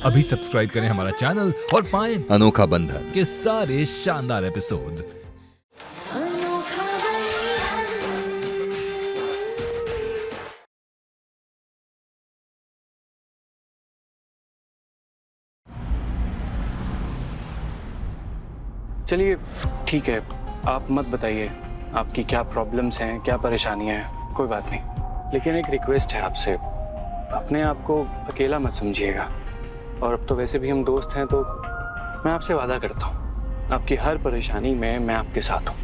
अभी सब्सक्राइब करें हमारा चैनल और पाएं अनोखा बंधन के सारे शानदार एपिसोड्स। चलिए ठीक है, आप मत बताइए आपकी क्या प्रॉब्लम्स हैं, क्या परेशानियां हैं, कोई बात नहीं। लेकिन एक रिक्वेस्ट है आपसे, अपने आप को अकेला मत समझिएगा। और अब तो वैसे भी हम दोस्त हैं, तो मैं आपसे वादा करता हूँ आपकी हर परेशानी में मैं आपके साथ हूँ।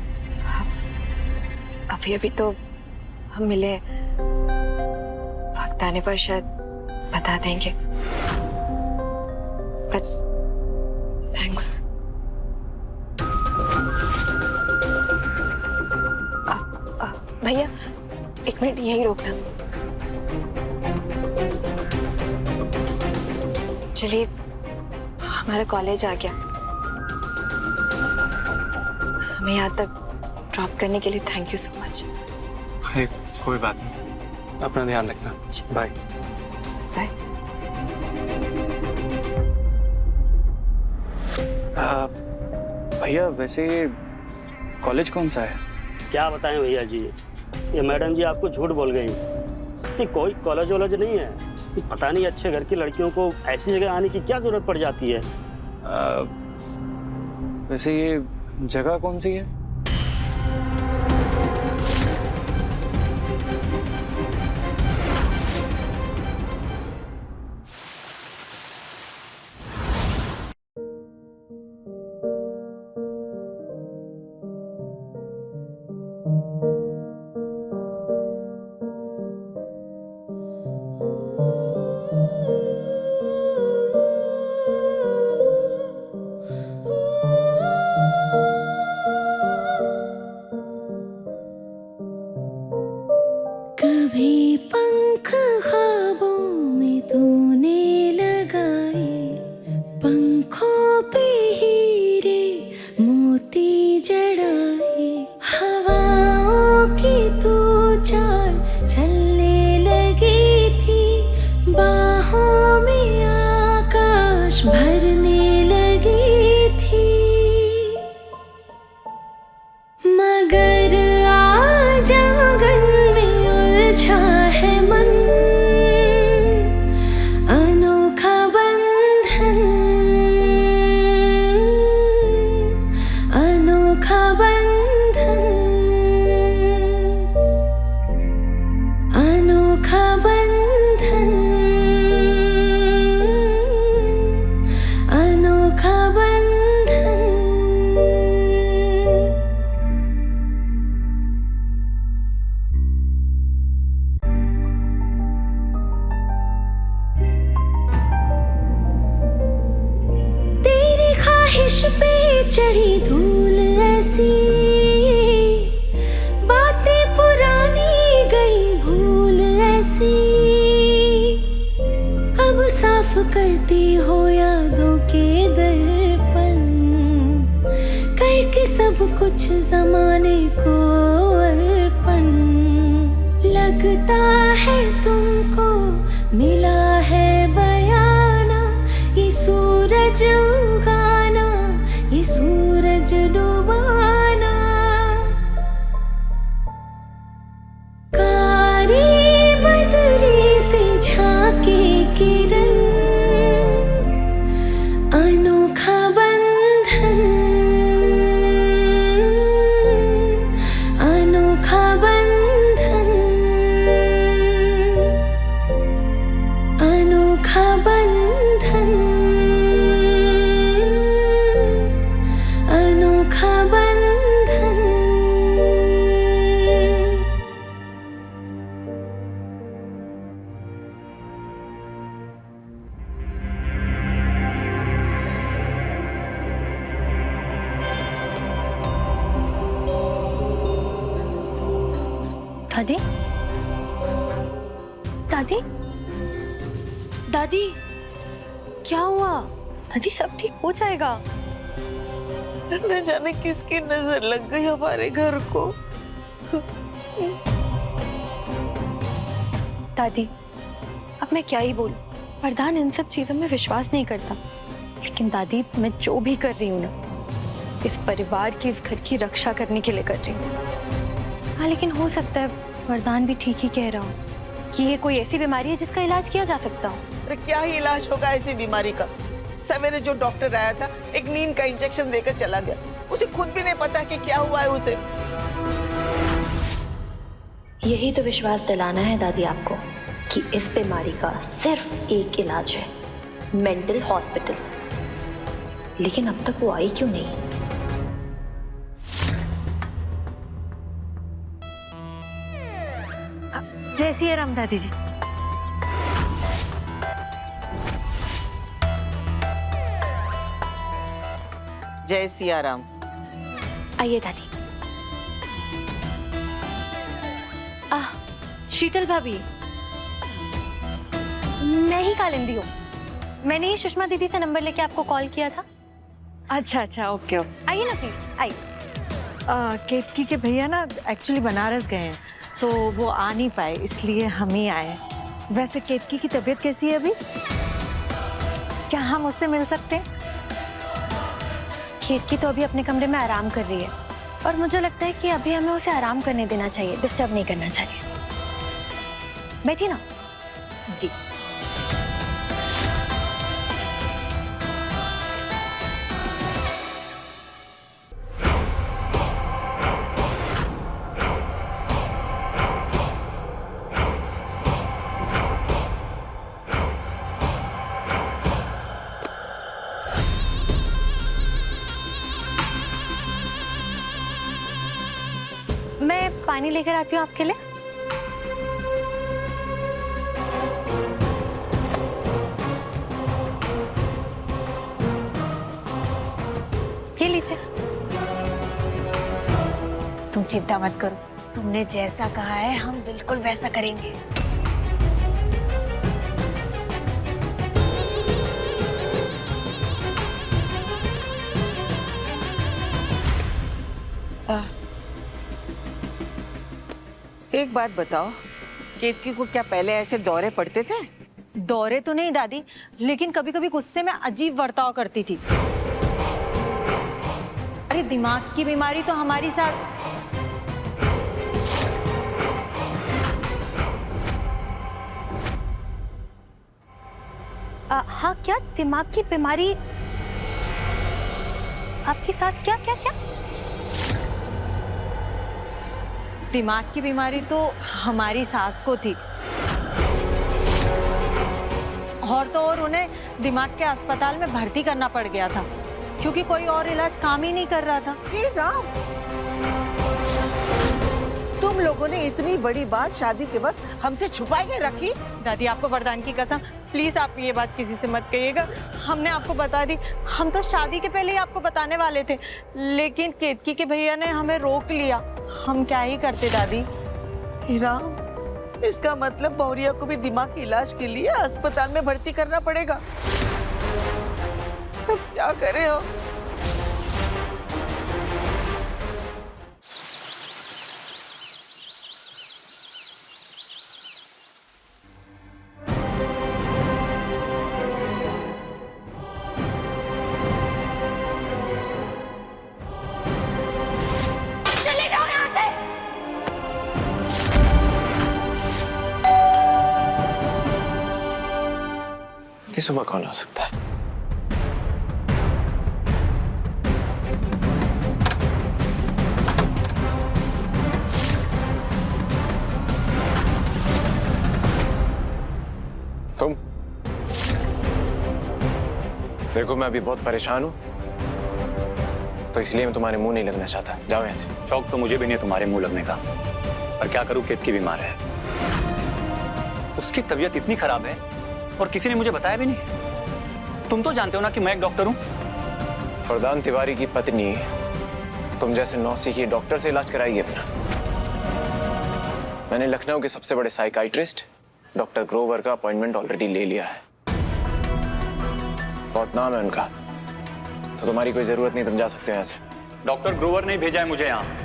अभी अभी तो हम मिले, वक्त आने पर शायद बता देंगे, बट थैंक्स। भैया एक मिनट यही रोकना। चलिए, हमारा कॉलेज आ गया। हमें यहाँ तक ड्रॉप करने के लिए थैंक यू सो मच। अरे कोई बात नहीं, अपना ध्यान रखना। Bye bye. भैया वैसे कॉलेज कौन सा है? क्या बताएं भैया जी, ये मैडम जी आपको झूठ बोल गई। ये कोई कॉलेज वॉलेज नहीं है। पता नहीं अच्छे घर की लड़कियों को ऐसी जगह आने की क्या जरूरत पड़ जाती है। वैसे ये जगह कौन सी है? कभी पंख ख्वाबों में तूने लगाए, पंखों पे हीरे मोती जड़ाए, हवाओं की तू चाल चलने लगी थी, बाहों में आकाश भरने लगी थी, मगर आज आंगन में उलझा है मन, अनोखा बंधन, अनोखा बंधन, अनोखा बंधन, अनोखा बंधन। तेरी ख्वाहिश पे चढ़ी धूल ऐसी, बातें पुरानी गई भूल ऐसी, अब साफ करती हो यादों के दर्पण, करके सब कुछ जमाने को अर्पण, लगता है तुमको मिला है बयाना, ये सूरज उगाना, ये सूरज डुबाना, कारी बदरी से झांके किरण, अनोखा बंधन, अनोखा बंधन, अनोखा बंधन, अनोखा बंधन। दादी, दादी, दादी, क्या हुआ? दादी सब ठीक हो जाएगा। न जाने किसकी नजर लग गई हमारे घर को। दादी, अब मैं क्या ही बोलूं, वरदान इन सब चीजों में विश्वास नहीं करता, लेकिन दादी मैं जो भी कर रही हूँ ना, इस परिवार की, इस घर की रक्षा करने के लिए कर रही हूँ। हाँ, लेकिन हो सकता है वरदान भी ठीक ही कह रहा हो कि ये कोई ऐसी बीमारी है जिसका इलाज किया जा सकता हो। अरे क्या ही इलाज होगा ऐसी बीमारी का। सवेरे जो डॉक्टर आया था एक नींद का इंजेक्शन देकर चला गया, उसे खुद भी नहीं पता कि क्या हुआ है उसे। यही तो विश्वास दिलाना है दादी आपको कि इस बीमारी का सिर्फ एक इलाज है, मेंटल हॉस्पिटल। लेकिन अब तक वो आई क्यों नहीं? जय सिया राम दादी जी। जय सिया राम। आइए दादी। शीतल भाभी, मैं ही कालिंदी हूँ। मैंने ही सुषमा दीदी से नंबर लेके आपको कॉल किया था। अच्छा अच्छा, ओके ओके। आइए ना प्लीज, आइए। केतकी के भैया ना एक्चुअली बनारस गए हैं, तो वो आ नहीं पाए, इसलिए हम ही आए। वैसे केतकी की तबीयत कैसी है अभी? क्या हम उससे मिल सकते हैं? केतकी तो अभी अपने कमरे में आराम कर रही है और मुझे लगता है कि अभी हमें उसे आराम करने देना चाहिए, डिस्टर्ब नहीं करना चाहिए। बैठिए ना। जी। मैं पानी लेकर आती हूँ आपके लिए। ये लीजिए। तुम चिंता मत करो, तुमने जैसा कहा है हम बिल्कुल वैसा करेंगे। एक बात बताओ, केतकी को क्या पहले ऐसे दौरे पड़ते थे? दौरे तो नहीं दादी, लेकिन कभी कभी गुस्से में अजीब बर्ताव करती थी। अरे दिमाग की बीमारी तो हमारी सास। हाँ, क्या दिमाग की बीमारी? आपकी सास क्या क्या क्या? दिमाग की बीमारी तो हमारी सास को थी, और तो और उन्हें दिमाग के अस्पताल में भर्ती करना पड़ गया था, क्योंकि कोई और इलाज काम ही नहीं कर रहा था। हे राम, तुम लोगों ने इतनी बड़ी बात शादी के वक्त हमसे छुपा के रखी। दादी आपको वरदान की कसम, प्लीज आप ये बात किसी से मत कहिएगा। हमने आपको बता दी, हम तो शादी के पहले ही आपको बताने वाले थे, लेकिन केतकी के भैया ने हमें रोक लिया। हम क्या ही करते दादी। हे राम, इसका मतलब बहुरिया को भी दिमाग के इलाज के लिए अस्पताल में भर्ती करना पड़ेगा। अब क्या करें हम? सुबह कौन आ सकता है? तुम देखो, मैं अभी बहुत परेशान हूं, तो इसलिए मैं तुम्हारे मुंह नहीं लगना चाहता। जाओ यहाँ से। शौक तो मुझे भी नहीं है तुम्हारे मुंह लगने का, पर क्या करूं, केतकी बीमार है। उसकी तबीयत इतनी खराब है और किसी ने मुझे बताया भी नहीं। तुम तो जानते हो ना कि मैं एक डॉक्टर हूं। वरदान तिवारी की पत्नी तुम जैसे नौसिखिए डॉक्टर से इलाज कराइए अपना। मैंने लखनऊ के सबसे बड़े साइकाइट्रिस्ट डॉक्टर ग्रोवर का अपॉइंटमेंट ऑलरेडी ले लिया है, बहुत नाम है उनका, तो तुम्हारी कोई जरूरत नहीं, तुम जा सकते हो यहाँ से। डॉक्टर ग्रोवर ने भेजा है मुझे यहाँ।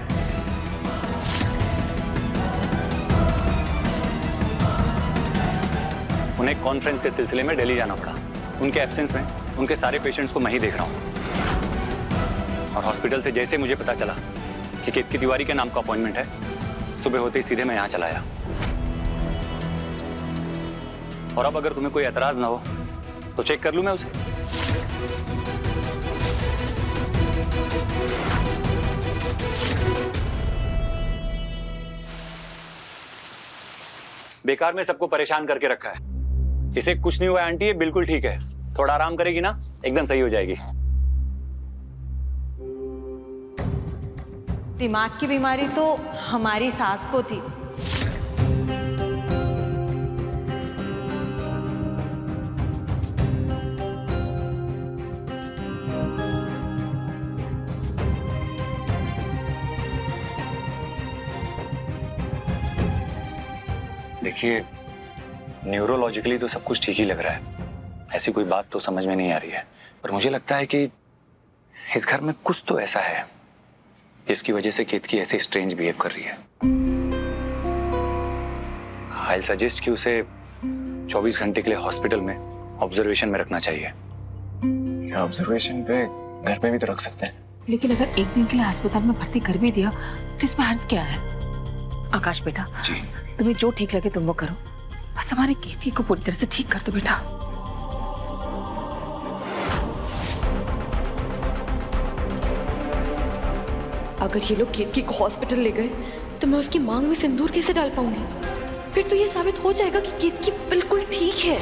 उन्हें कॉन्फ्रेंस के सिलसिले में दिल्ली जाना पड़ा। उनके एब्सेंस में उनके सारे पेशेंट्स को मैं ही देख रहा हूँ। और हॉस्पिटल से जैसे मुझे पता चला कि केतकी तिवारी के नाम का अपॉइंटमेंट है, सुबह होते ही सीधे मैं यहाँ चला आया। और अब अगर तुम्हें कोई एतराज ना हो तो चेक कर लूं मैं उसे। बेकार में सबको परेशान करके रखा है। इसे कुछ नहीं हुआ आंटी, ये बिल्कुल ठीक है। थोड़ा आराम करेगी ना, एकदम सही हो जाएगी। दिमाग की बीमारी तो हमारी सास को थी। देखिए, न्यूरोलॉजिकली तो सब कुछ ठीक ही लग रहा है, ऐसी कोई बात तो समझ में नहीं आ रही है। पर मुझे लगता है कि इस घर में कुछ तो ऐसा है जिसकी वजह से केतकी ऐसे स्ट्रेंज बिहेव कर रही है। आई सजेस्ट कि उसे 24 घंटे के लिए हॉस्पिटल में ऑब्जर्वेशन में रखना चाहिए। ऑब्जर्वेशन पे घर पे भी तो रख सकते हैं। लेकिन अगर एक दिन के लिए अस्पताल में भर्ती कर भी दिया तो इसमें हर्ज क्या है? आकाश बेटा जी, तुम्हें जो ठीक लगे तुम वो करो, बस हमारी केतकी को पूरी तरह से ठीक कर दो बेटा। अगर ये लोग केतकी को हॉस्पिटल ले गए तो मैं उसकी मांग में सिंदूर कैसे डाल पाऊंगी? फिर तो ये साबित हो जाएगा कि केतकी बिल्कुल ठीक है।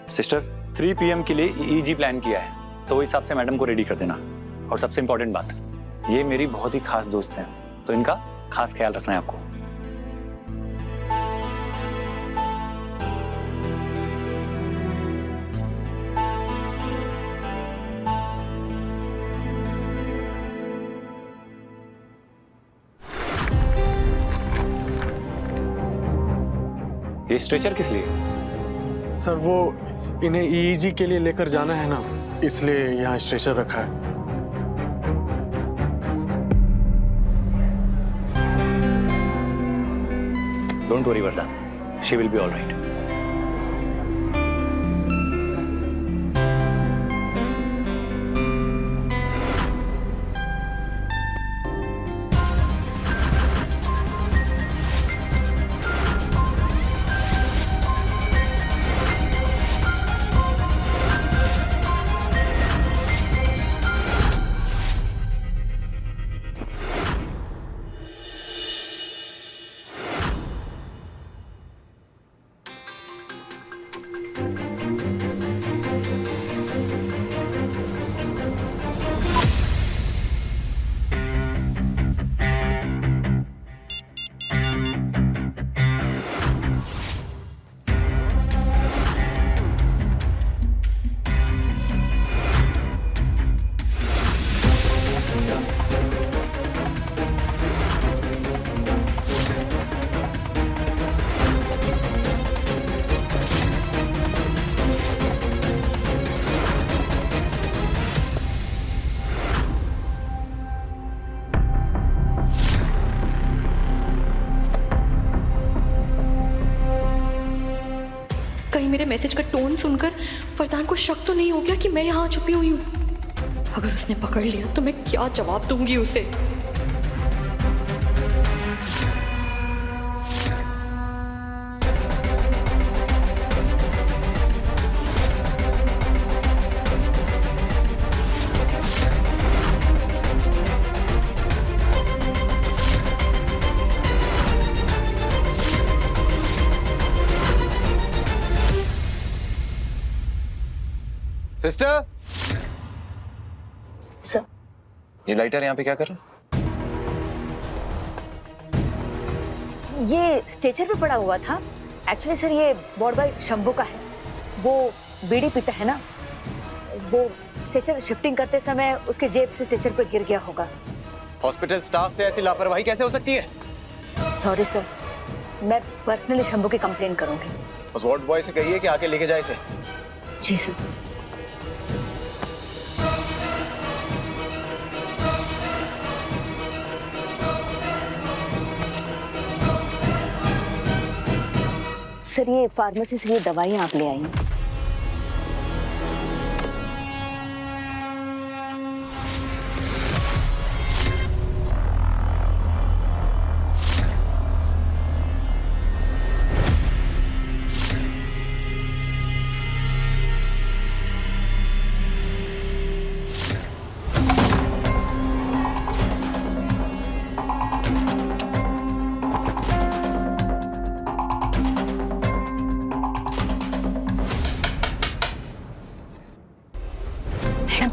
सिस्टर 3 PM के लिए EEG प्लान किया है, तो उस हिसाब से मैडम को रेडी कर देना। और सबसे इंपॉर्टेंट बात, ये मेरी बहुत ही खास दोस्त हैं, तो इनका खास ख्याल रखना है आपको। ये स्ट्रेचर किस लिए? सर वो इन्हें EEG के लिए लेकर जाना है ना, इसलिए यहाँ स्ट्रेचर रखा है। Don't worry Varada, she will be all right. कहीं मेरे मैसेज का टोन सुनकर फरदान को शक तो नहीं हो गया कि मैं यहाँ छुपी हुई हूँ? अगर उसने पकड़ लिया तो मैं क्या जवाब दूंगी उसे? सिस्टर, सर, ये लाइटर यहाँ पे क्या कर रहा है? ये स्ट्रेचर पे पड़ा हुआ था। एक्चुअली सर ये वार्ड बॉय शंभू का है, वो बीड़ी पीता है ना, वो स्ट्रेचर शिफ्टिंग करते समय उसके जेब से स्ट्रेचर पर गिर गया होगा। हॉस्पिटल स्टाफ से ऐसी लापरवाही कैसे हो सकती है? सॉरी सर, मैं पर्सनली शंभू की कंप्लेन करूंगी। उस वार्ड बॉय से कहिए कि आके लेके जाए इसे। जी सर। सर ये फार्मेसी से ये दवाइयाँ आप ले आई हैं।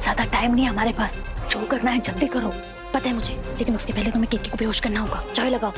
ज्यादा टाइम नहीं है हमारे पास, जो करना है जल्दी करो। पता है मुझे, लेकिन उसके पहले तुम्हें केतकी को बेहोश करना होगा। चाय लगाओ।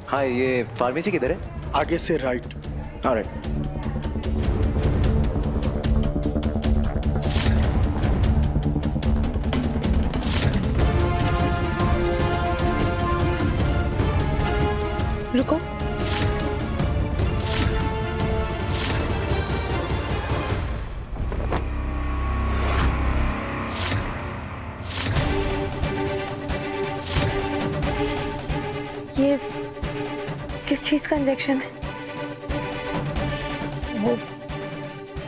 हाँ, ये फार्मेसी किधर है? आगे से राइट। ऑलराइट। रुको। ये किस चीज का इंजेक्शन है?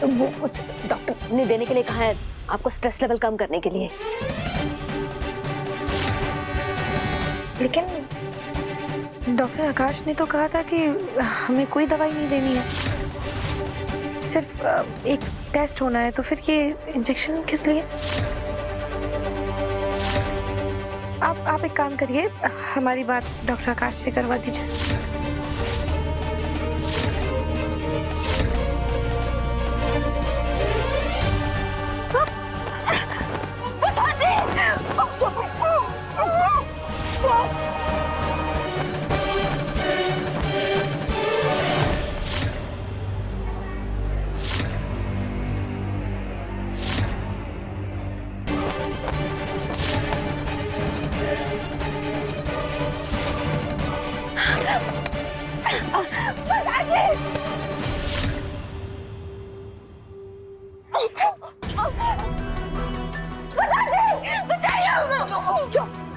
वो उस डॉक्टर ने देने के लिए कहा है, आपको स्ट्रेस लेवल कम करने के लिए। लेकिन डॉक्टर आकाश ने तो कहा था कि हमें कोई दवाई नहीं देनी है, सिर्फ एक टेस्ट होना है। तो फिर ये इंजेक्शन किस लिए? आप एक काम करिए, हमारी बात डॉक्टर आकाश से करवा दीजिए।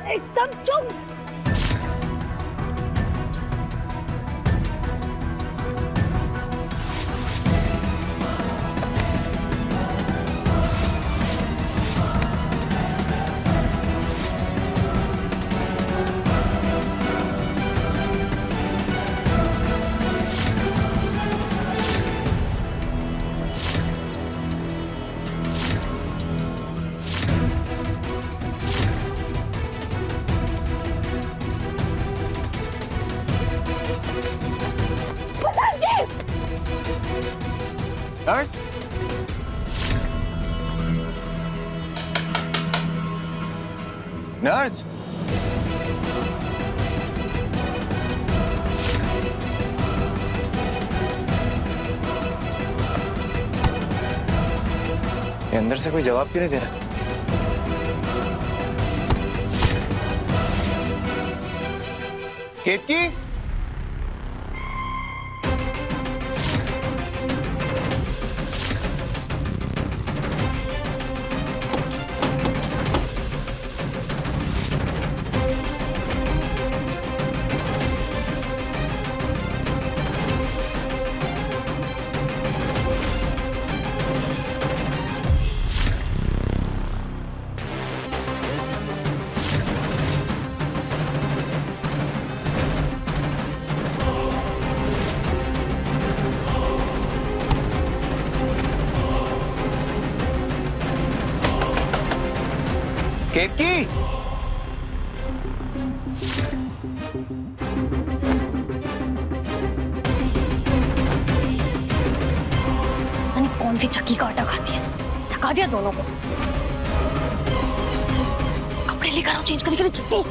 एकदम चुप। नर्स, नर्स, ये अंदर से कोई जवाब क्यों नहीं दे रहा? केतकी, केतकी, कौन सी चक्की का आटा खाती है। थका दिया दोनों को। कपड़े लेकर आओ, चेंज करके जल्दी।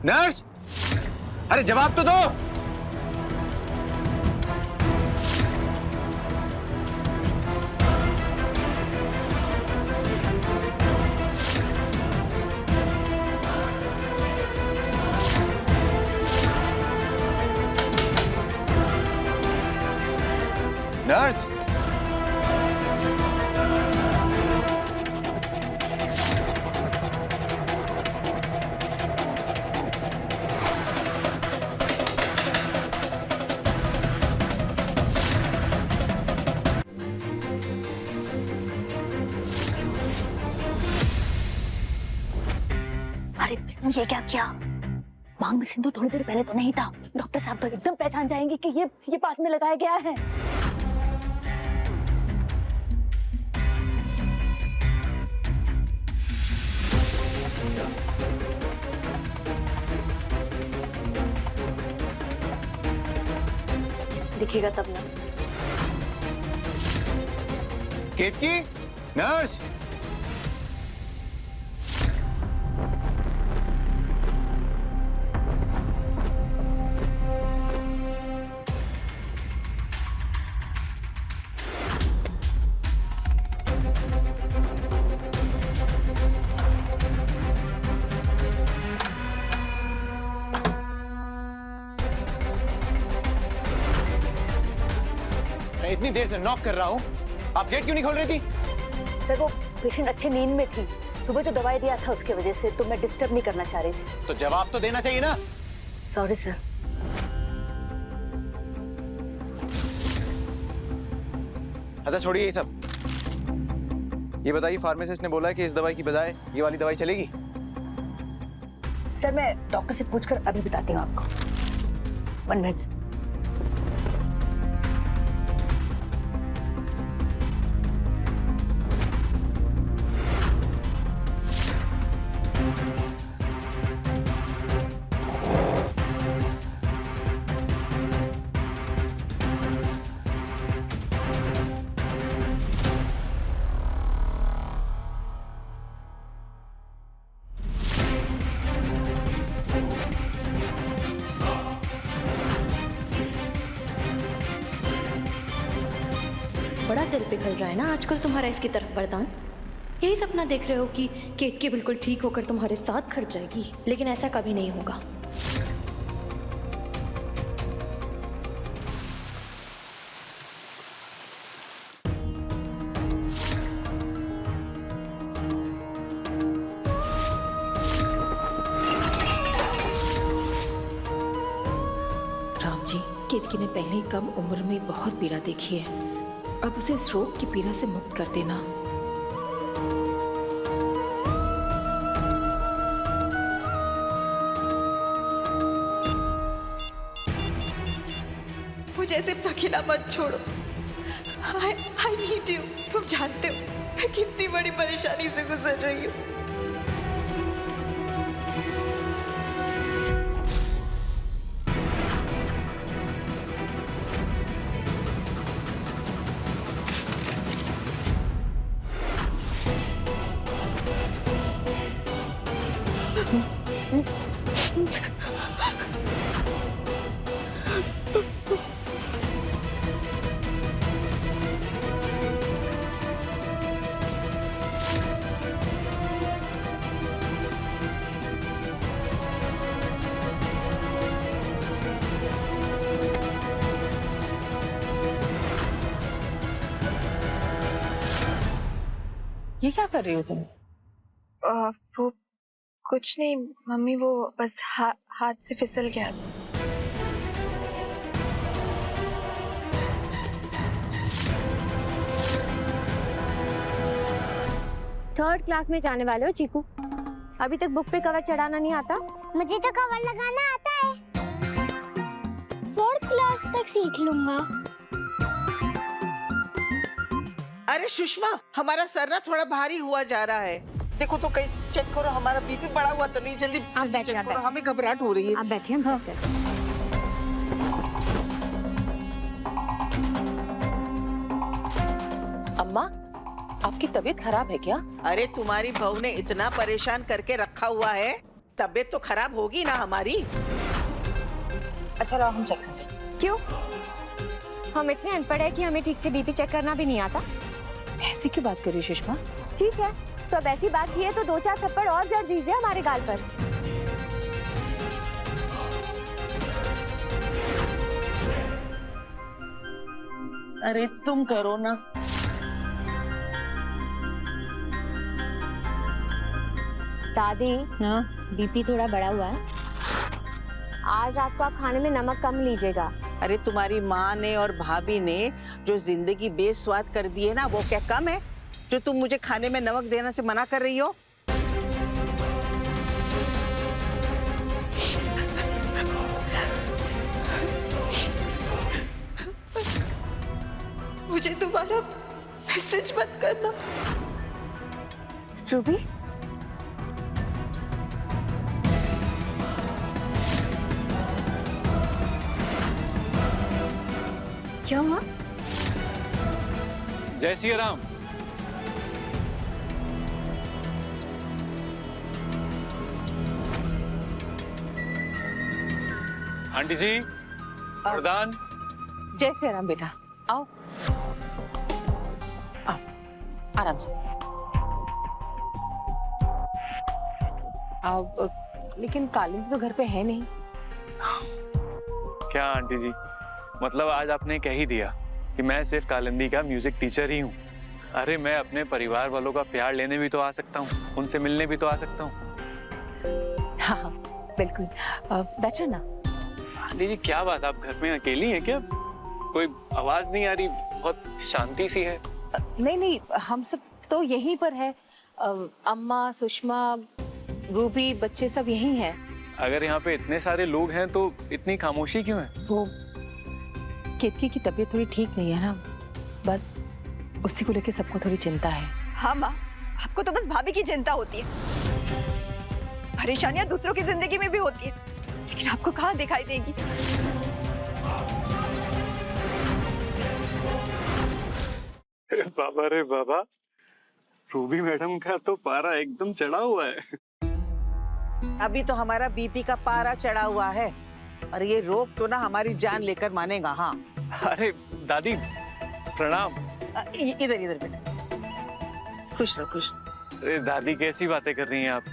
नर्स, अरे जवाब तो दो। नर्स, अरे ये क्या किया? मांग में सिंदूर थोड़ी देर पहले तो नहीं था। डॉक्टर साहब तो एकदम पहचान जाएंगे कि ये बात में लगाया गया है। दिखेगा तब ना। केतकी, नर्स, मैं इतनी देर से नॉक कर रहा हूँ, आप गेट क्यों नहीं खोल रही थी? सर वो पेशेंट अच्छी नींद में थी, सुबह जो दवाई दिया था उसके वजह से, तो मैं डिस्टर्ब नहीं करना चाह रही थी। तो जवाब तो देना चाहिए ना। Sorry sir. अच्छा छोड़िए ये सब, ये बताइए फार्मासिस्ट ने बोला है कि इस दवाई की बजाय ये वाली दवाई चलेगी? सर मैं डॉक्टर से पूछकर अभी बताती हूँ आपको। 1 मिनट। बड़ा दिल पिघल रहा है ना आजकल तुम्हारा इसकी तरफ वरदान। यही सपना देख रहे हो कि केतकी बिल्कुल ठीक होकर तुम्हारे साथ खर्च जाएगी, लेकिन ऐसा कभी नहीं होगा। राम जी, केतकी ने पहले ही कम उम्र में बहुत पीड़ा देखी है, अब उसे इस रोग की पीड़ा से मुक्त कर देना। मुझे सिर्फ अकेला मत छोड़ो। I need you। तुम जानते हो मैं कितनी बड़ी परेशानी से गुजर रही हूँ। ये क्या कर रही हो तुम? वो कुछ नहीं मम्मी, वो बस हाथ से फिसल गया। थर्ड क्लास में जाने वाले हो चीकू, अभी तक बुक पे कवर चढ़ाना नहीं आता? मुझे तो कवर लगाना आता है, 4th क्लास तक सीख लूंगा। अरे सुषमा, हमारा सर ना थोड़ा भारी हुआ जा रहा है। देखो तो कहीं चेक करो, हमारा बीपी बढ़ा हुआ तो नहीं। जल्दी आप बैठिए, चेक आप करो, बैठिए। हमें घबराहट हो रही है। आप बैठिए, हम चेक करते हैं। अम्मा, आपकी तबीयत खराब है क्या? अरे तुम्हारी बहू ने इतना परेशान करके रखा हुआ है, तबीयत तो खराब होगी ना हमारी। अच्छा रहो, हम चेक करते हैं। क्यों? हम इतने अनपढ़ है कि हमें ठीक से बीपी चेक करना भी नहीं आता। ऐसी क्यों बात कर रही हो सुषमा? ठीक है, तो अब ऐसी बात की है तो 2-4 थप्पड़ और जड़ दीजिए हमारे गाल पर। अरे तुम करो ना। दादी, हाँ? बीपी थोड़ा बढ़ा हुआ है। आज रात को आप खाने में नमक कम लीजिएगा। अरे तुम्हारी माँ ने और भाभी ने जो जिंदगी बेस्वाद कर दी है ना, वो क्या कम है जो तुम मुझे खाने में नमक देने से मना कर रही हो? मुझे दोबारा मैसेज मत करना। रूबी, क्या हुआ? जय श्री राम। आंटी जी, वरदान। जय श्री राम बेटा, आओ आओ, आराम से आओ। लेकिन कालिंदी तो घर पे है नहीं। क्या आंटी जी, मतलब आज आपने कह ही दिया कि मैं सिर्फ कालिंदी का म्यूजिक टीचर ही हूँ। अरे मैं अपने परिवार वालों का प्यार लेने भी तो आ सकता हूँ, उनसे मिलने भी तो आ सकता हूँ। हाँ बिल्कुल, बैठो ना। आंटी जी क्या बात, आप घर में अकेली हैं क्या? कोई आवाज नहीं आ रही, बहुत शांति सी है। नहीं नहीं, हम सब तो यहीं पर है। अम्मा, सुषमा, रूबी, बच्चे सब यहीं हैं। अगर यहाँ पे इतने सारे लोग हैं तो इतनी खामोशी क्यों है? वो केतकी की तबीयत थोड़ी ठीक नहीं है ना, बस उसी को लेके सबको थोड़ी चिंता है। हाँ माँ, आपको तो बस भाभी की चिंता होती है। परेशानियां दूसरों की जिंदगी में भी होती है, लेकिन आपको कहाँ दिखाई देगी। बाबा रे बाबा, रूबी मैडम का तो पारा एकदम चढ़ा हुआ है। अभी तो हमारा बीपी का पारा चढ़ा हुआ है और ये रोग तो ना हमारी जान लेकर मानेगा। हाँ अरे दादी प्रणाम। इधर इधर बेटा, खुश रहो खुश। अरे दादी कैसी बातें कर रही हैं आप,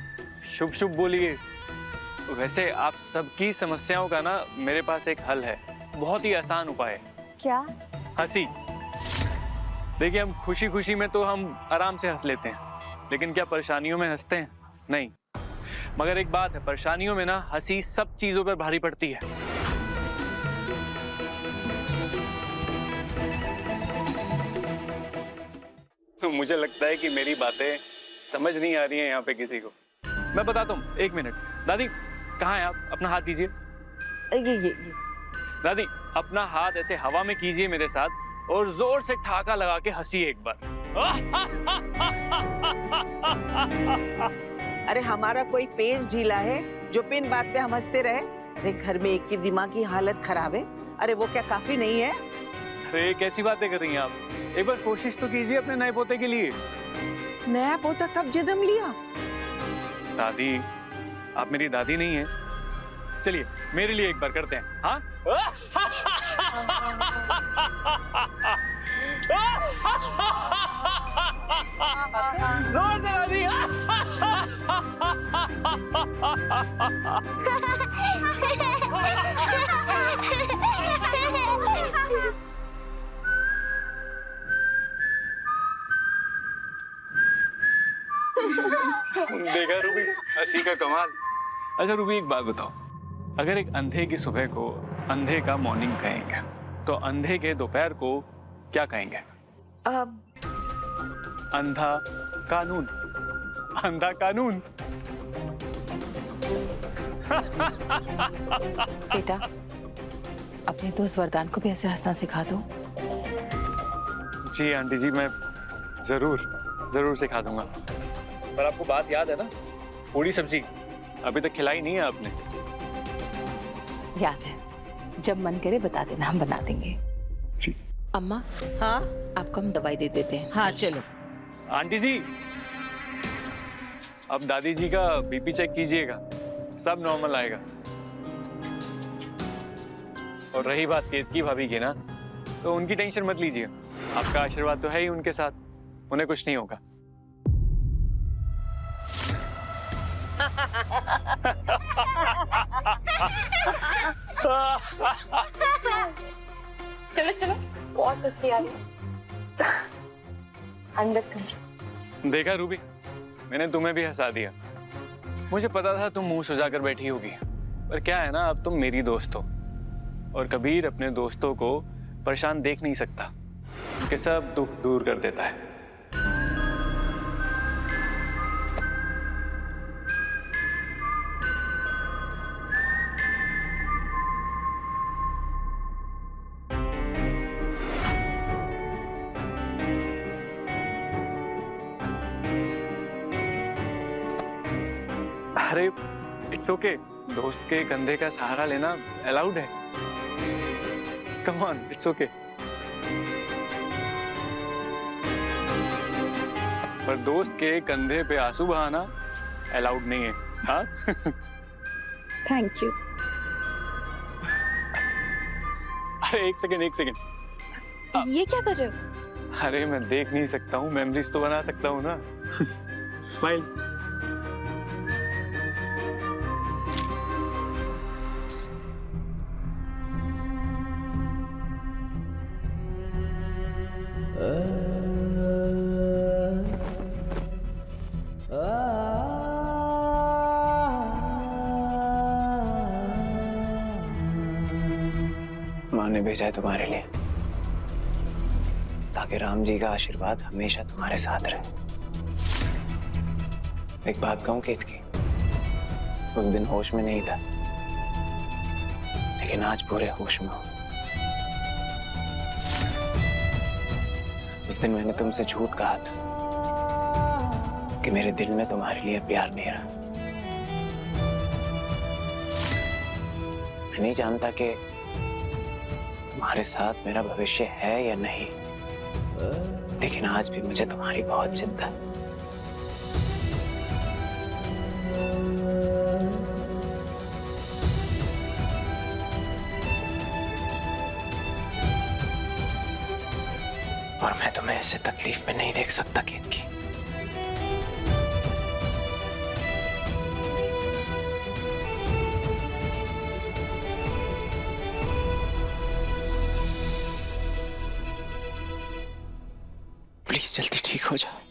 शुभ शुभ बोलिए। वैसे आप सबकी समस्याओं का ना मेरे पास एक हल है, बहुत ही आसान उपाय है। क्या? हंसी। देखिए हम खुशी खुशी में तो हम आराम से हंस लेते हैं, लेकिन क्या परेशानियों में हंसते हैं? नहीं। मगर एक बात है, परेशानियों में ना हंसी सब चीजों पर भारी पड़ती है। मुझे लगता है कि मेरी बातें समझ नहीं आ रही हैं यहाँ पे किसी को। मैं बताता हूँ, 1 मिनट। दादी कहाँ हैं आप? अपना हाथ दीजिए। ये। दादी अपना हाथ ऐसे हवा में कीजिए मेरे साथ और जोर से ठहाका लगा के हंसिए एक बार। अरे हमारा कोई पेज ढीला है जो बिन बात पे हम हंसते रहे? अरे घर में एक की दिमागी हालत खराब है, अरे वो क्या काफी नहीं है? अरे कैसी बातें कर रही हैं आप? एक बार कोशिश तो कीजिए अपने नए पोते के लिए। नया पोता कब जन्म लिया? दादी आप मेरी दादी नहीं है। चलिए मेरे लिए एक बार करते हैं। हाँ जोर से दादी। देखा रूबी, हंसी का कमाल। अच्छा रूबी एक बात बताओ, अगर एक अंधे की सुबह को अंधे का मॉर्निंग कहेंगे तो अंधे के दोपहर को क्या कहेंगे? अंधा कानून। अंधा कानून। बेटा अपने दोस्त वरदान को भी ऐसे हंसना सिखा दो। जी आंटी जी, मैं जरूर जरूर सिखा दूंगा। पर आपको बात याद है ना, पूरी सब्जी अभी तक खिलाई नहीं है आपने। याद है, जब मन करे बता देना, हम बना देंगे। अम्मा, हाँ आपको हम दवाई दे देते हैं। हाँ चलो। आंटी जी, अब दादी जी का बीपी चेक कीजिएगा, सब नॉर्मल आएगा। और रही बात केतकी भाभी की ना, तो उनकी टेंशन मत लीजिए, आपका आशीर्वाद तो है ही उनके साथ, उन्हें कुछ नहीं होगा। चलो चलो, बहुत हंसी आ रही है। अंदर तुम। देखा रूबी, मैंने तुम्हें भी हंसा दिया। मुझे पता था तुम मुंह सुजाकर बैठी होगी, पर क्या है ना, अब तुम मेरी दोस्त हो, और कबीर अपने दोस्तों को परेशान देख नहीं सकता, उनके सब दुख दूर कर देता है। अरे इट्स ओके, दोस्त के कंधे का सहारा लेना अलाउड है। Come on, it's okay. पर दोस्त के कंधे पे आंसू बहाना अलाउड नहीं है। हाँ थैंक यू। अरे एक सेकेंड। ये क्या कर रहे हो? अरे मैं देख नहीं सकता हूँ, मेमोरीज तो बना सकता हूँ ना। स्माइल। माँ ने भेजा है तुम्हारे लिए, ताकि राम जी का आशीर्वाद हमेशा तुम्हारे साथ रहे। एक बात कहूं केतकी, उस दिन होश में नहीं था, लेकिन आज पूरे होश में हूं। उस दिन मैंने तुमसे झूठ कहा था कि मेरे दिल में तुम्हारे लिए प्यार नहीं रहा। मैं नहीं जानता कि तुम्हारे साथ मेरा भविष्य है या नहीं, लेकिन आज भी मुझे तुम्हारी बहुत चिंता है। और मैं तुम्हें ऐसे तकलीफ में नहीं देख सकता केतकी। प्लीज जल्दी ठीक हो जाओ।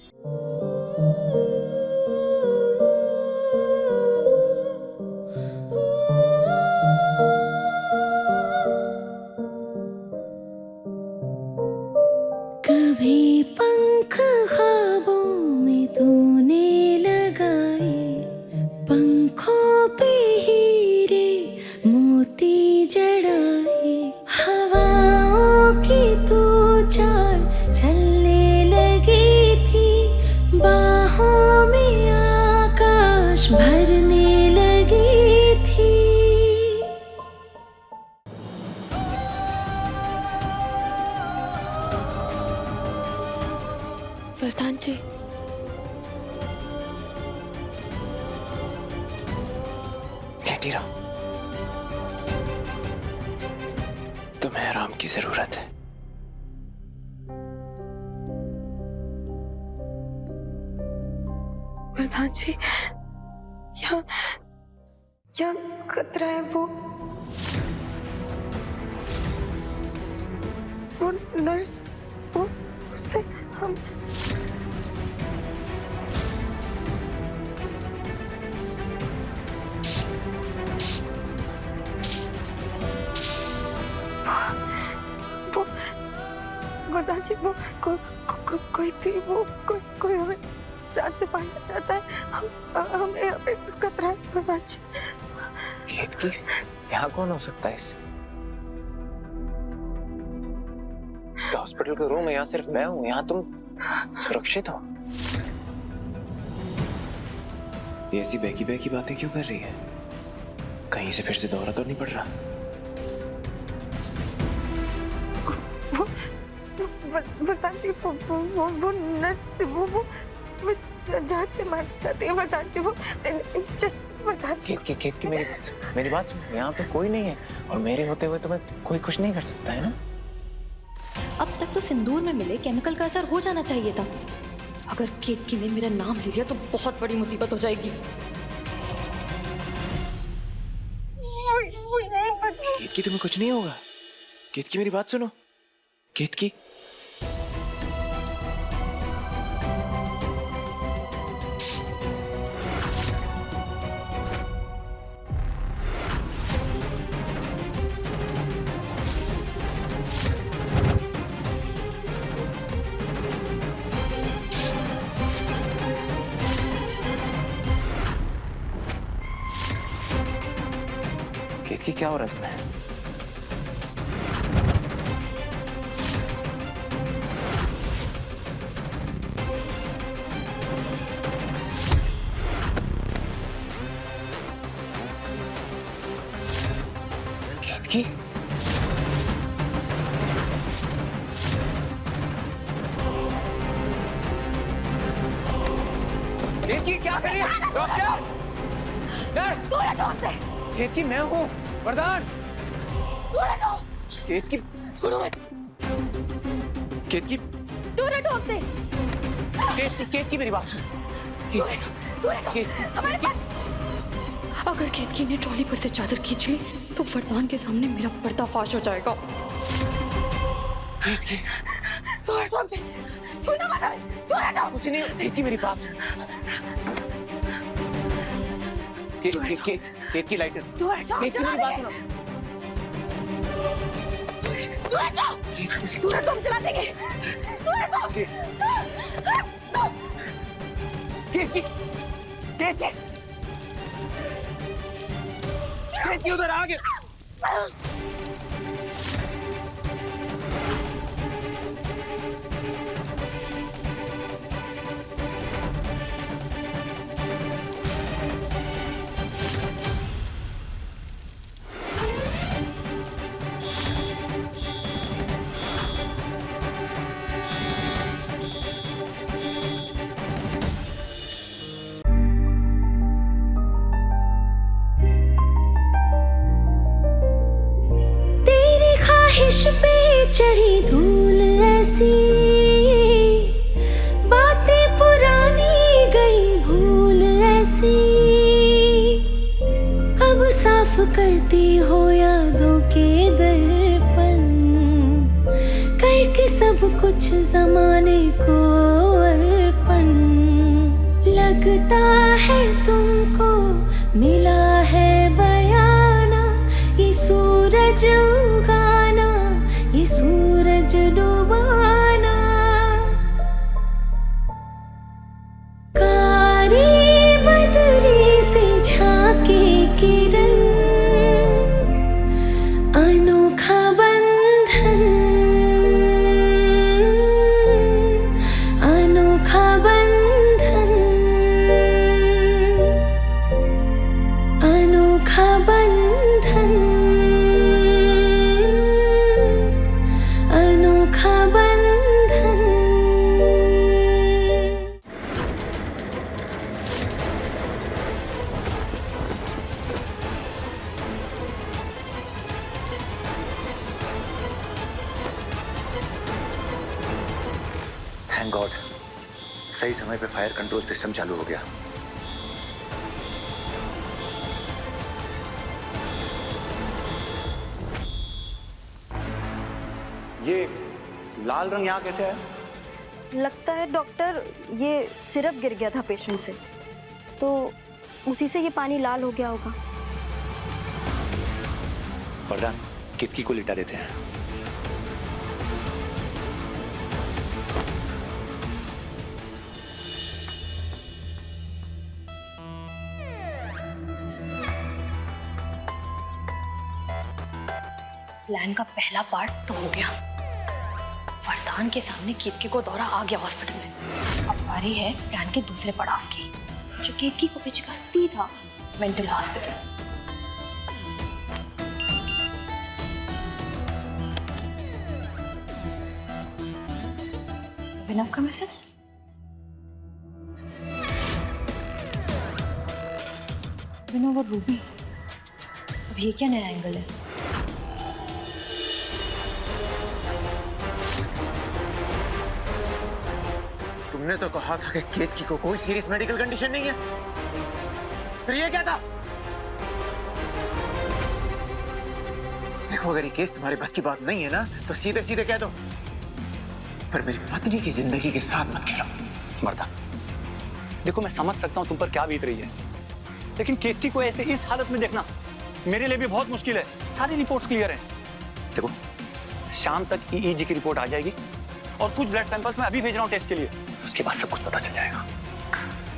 कभी पंख ख्वाबों में तूने लगाए, पंखों पे हीरे मोती जड़ाए, हवाओं की तू चाल चलने लगी थी, बाहों में आकाश भरने लगी थी। वरदान जी, लेटी रहो, तुम्हें आराम की जरूरत है। वरदान जी, यहाँ खतरा है, वो नर्स, वो उससे हम वरदान जी, वो कोई थी, वो कोई हमें जान से मारना चाहता है, हमें खतरा है वरदान जी। केतकी, यहाँ कौन हो सकता है इससे? हॉस्पिटल का रूम है, यहाँ सिर्फ मैं हूँ, यहाँ तुम सुरक्षित हो। ये ऐसी बहकी बहकी बातें क्यों कर रही है? कहीं से फिर से दौरा तो नहीं पड़ रहा? वरदान जी वो नर्स थी, वो मैं जान से मार जाती है वरदान जी, वो वरदान जी। केत की मेरी बात सुन, यहाँ पे कोई नहीं है और मेरे होते हुए तुम्हें कोई कुछ नहीं कर सकता है ना? अब तक तो सिंदूर में मिले केमिकल का असर हो जाना चाहिए था। अगर केतकी ने मेरा नाम ले लिया तो बहुत बड़ी मुसीबत हो जाएगी। केतकी तुम्हें कुछ नहीं होगा। केतकी मेरी बात सुनो। केतकी केतकी क्या हो रहा है तुम्हें? केतकी केतकी क्या कर रही है? डॉक्टर, नर्स, केतकी मैं हूँ, वरदान। केतकी केतकी दूर हटो हमसे। केतकी मेरी बात सुन। अगर केतकी ने ट्रॉली पर से चादर खींच ली तो वरदान के सामने मेरा पर्दाफाश हो जाएगा। केतकी दूर हटो हमसे। छूना मत हमें। दूर हटो। कुछ नहीं। केतकी मेरी बात सुन। केतकी लाइटर। केतकी मेरी बात सुनो। दूर हटो। दूर हटो, हम जला देंगे। दूर हटो। केतकी केतकी केतकी उधर आ गया। चढ़ी धूल ऐसी, बातें पुरानी गई भूल ऐसी, अब साफ करती हो यादों के दर्पण, करके सब कुछ जमाने को अर्पण। लगता है तुमको मिला है बयाना, ये सूरज उगाना, ये सूरज डुबाना। कारी बदरी से झांके किरण, अनोखा बंधन, अनोखा बंधन, अनोखा बंधन, अनोखा बंधन। थैंक गॉड, सही समय पे फायर कंट्रोल सिस्टम चालू हो गया। ये लाल रंग यहाँ कैसे है? लगता है डॉक्टर ये सिरप गिर गया था पेशेंट से, तो उसी से ये पानी लाल हो गया होगा। वरदान, केतकी को लिटा देते हैं। प्लान का पहला पार्ट तो हो गया। वरदान के सामने केतकी को दौरा आ गया हॉस्पिटल में। अब बारी है प्लान के दूसरे पड़ाव की। जो केतकी को भेजेगा सीधा मेंटल हॉस्पिटल। अभिनव का मैसेज? अभिनव और रूबी, अब ये क्या नया एंगल है? तुमने तो कहा था कि केतकी को कोई सीरियस मेडिकल कंडीशन नहीं है, फिर ये क्या था? देखो, अगर ये केस तुम्हारे बस की बात नहीं है ना, तो सीधे सीधे कह दो, पर मेरी पत्नी की जिंदगी के साथ मत खेलो। मर्दा, देखो मैं समझ सकता हूँ तुम पर क्या बीत रही है, लेकिन केतकी को ऐसे इस हालत में देखना मेरे लिए भी बहुत मुश्किल है। सारी रिपोर्ट्स क्लियर हैं। देखो, शाम तक ईईजी की रिपोर्ट आ जाएगी और कुछ ब्लड सैंपल्स मैं अभी भेज रहा हूँ टेस्ट के लिए। उसके बाद सब कुछ पता चल जाएगा।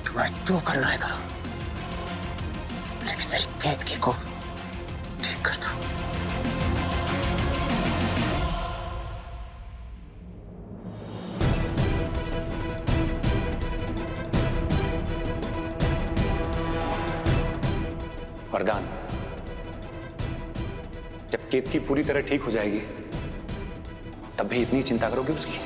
तुम्हें जो करना है करो, लेकिन मेरी केतकी को ठीक कर दो। वरदान, जब केतकी पूरी तरह ठीक हो जाएगी तब भी इतनी चिंता करोगे उसकी?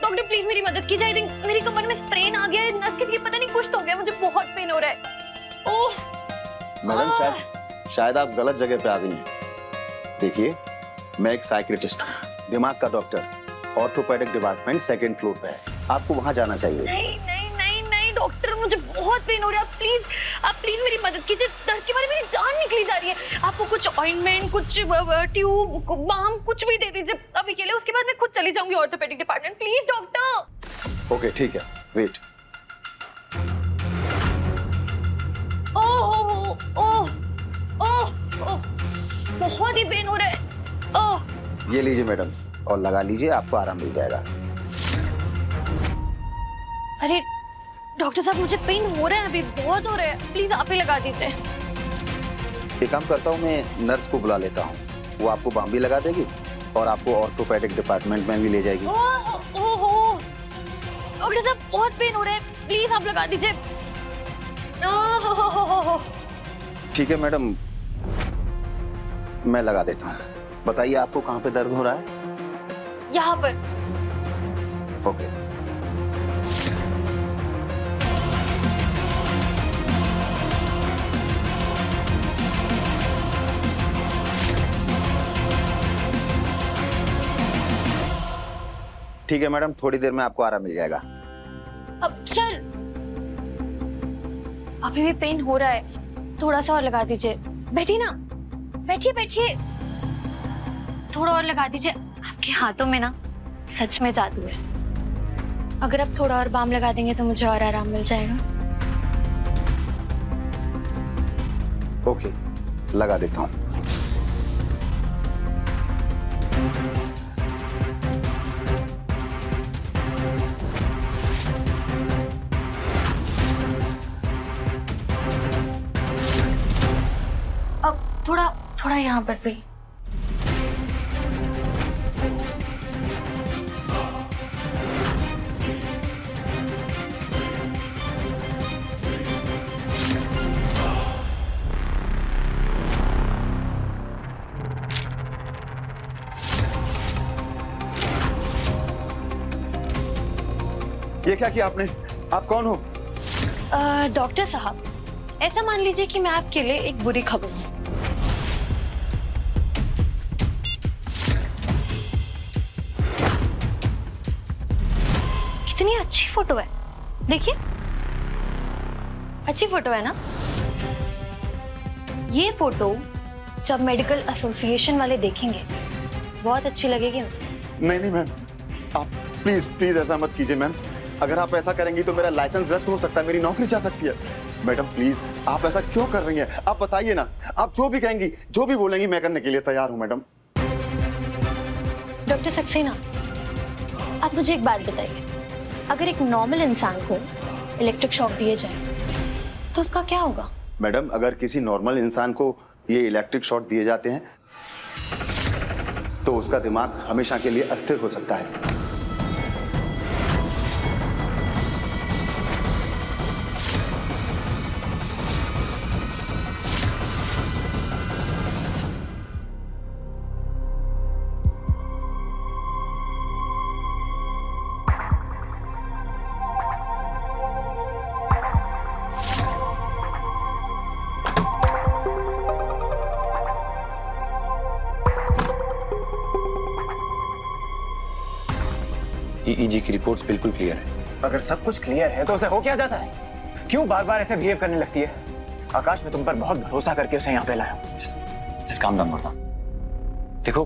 डॉक्टर प्लीज मेरी मदद कीजिए। आई थिंक मेरी कमर में स्ट्रेन आ गया है, नस खिंच गई, पता नहीं कुछ तो हो गया, मुझे बहुत पेन हो रहा है। ओह मैडम, शायद आप गलत जगह पे आ गई हैं। देखिए, मैं एक साइकियाट्रिस्ट हूँ, दिमाग का doctor, orthopaedic department 2nd floor पे है। आपको वहाँ जाना चाहिए। नहीं नहीं नहीं नहीं डॉक्टर, मुझे बहुत पेन हो रहा है। आप प्लीज मेरी मदद कीजिए। दर्द के बारे में मेरी जान निकली जा रही है। आपको कुछ ऑइंटमेंट, कुछ ट्यूब, बाम, कुछ भी दे दीजिए अभी के लिए। उसके बाद मैं खुद चली जाऊंगी orthopaedic department. Please doctor. Okay ठीक है, वेट। बहुत ही पेन हो रहा है। ये लीजिए मैडम, और लगा लीजिए, आपको आराम मिल जाएगा। अरे डॉक्टर साहब, मुझे पेन हो रहा है, अभी बहुत हो रहा है, प्लीज आप ही लगा दीजिए। एक काम करता हूँ, मैं नर्स को बुला लेता हूँ, वो आपको बाम भी लगा देगी और आपको ऑर्थोपेडिक डिपार्टमेंट में भी ले जाएगी। डॉक्टर साहब, बहुत पेन हो रहा है, प्लीज आप लगा दीजिए। ठीक है मैडम, मैं लगा देता हूँ। बताइए आपको कहाँ पे दर्द हो रहा है? यहाँ पर। ओके। ठीक है मैडम, थोड़ी देर में आपको आराम मिल जाएगा। अब सर, अभी भी पेन हो रहा है, थोड़ा सा और लगा दीजिए। बैठिए ना, बैठिए बैठिए, थोड़ा और लगा दीजिए। आपके हाथों में ना सच में जादू है। अगर आप थोड़ा और बाम लगा देंगे तो मुझे और आराम मिल जाएगा। ओके, लगा देता हूँ। अब थोड़ा थोड़ा यहाँ पर भी। ये क्या किया आपने? आप कौन हो? डॉक्टर साहब, ऐसा मान लीजिए कि मैं आपके लिए एक बुरी खबर हूँ। कितनी अच्छी फोटो है, देखिए। अच्छी फोटो है ना? ये फोटो जब मेडिकल एसोसिएशन वाले देखेंगे बहुत अच्छी लगेगी। नहीं नहीं मैम, आप प्लीज प्लीज ऐसा मत कीजिए मैम। अगर आप ऐसा करेंगी तो मेरा लाइसेंस रद्द हो सकता है, मेरी नौकरी जा सकती है। मैडम प्लीज, आप ऐसा क्यों कर रही हैं? आप बताइए ना, आप जो भी कहेंगी, जो भी बोलेंगी, मैं करने के लिए तैयार हूँ मैडम। डॉक्टर सक्सेना, आप मुझे एक बात बताइए, अगर एक नॉर्मल इंसान को इलेक्ट्रिक शॉक दिए जाए तो उसका क्या होगा? मैडम, अगर किसी नॉर्मल इंसान को ये इलेक्ट्रिक शॉक दिए जाते हैं तो उसका दिमाग हमेशा के लिए अस्थिर हो सकता है। ईईजी की रिपोर्ट्स बिल्कुल क्लियर है। अगर सब कुछ क्लियर है तो उसे हो क्या जाता है? क्यों बार बार ऐसे बिहेव करने लगती है? आकाश, मैं तुम पर बहुत भरोसा करके उसे यहाँ पे लाया हूँ। जिस काम डाउन करता। देखो,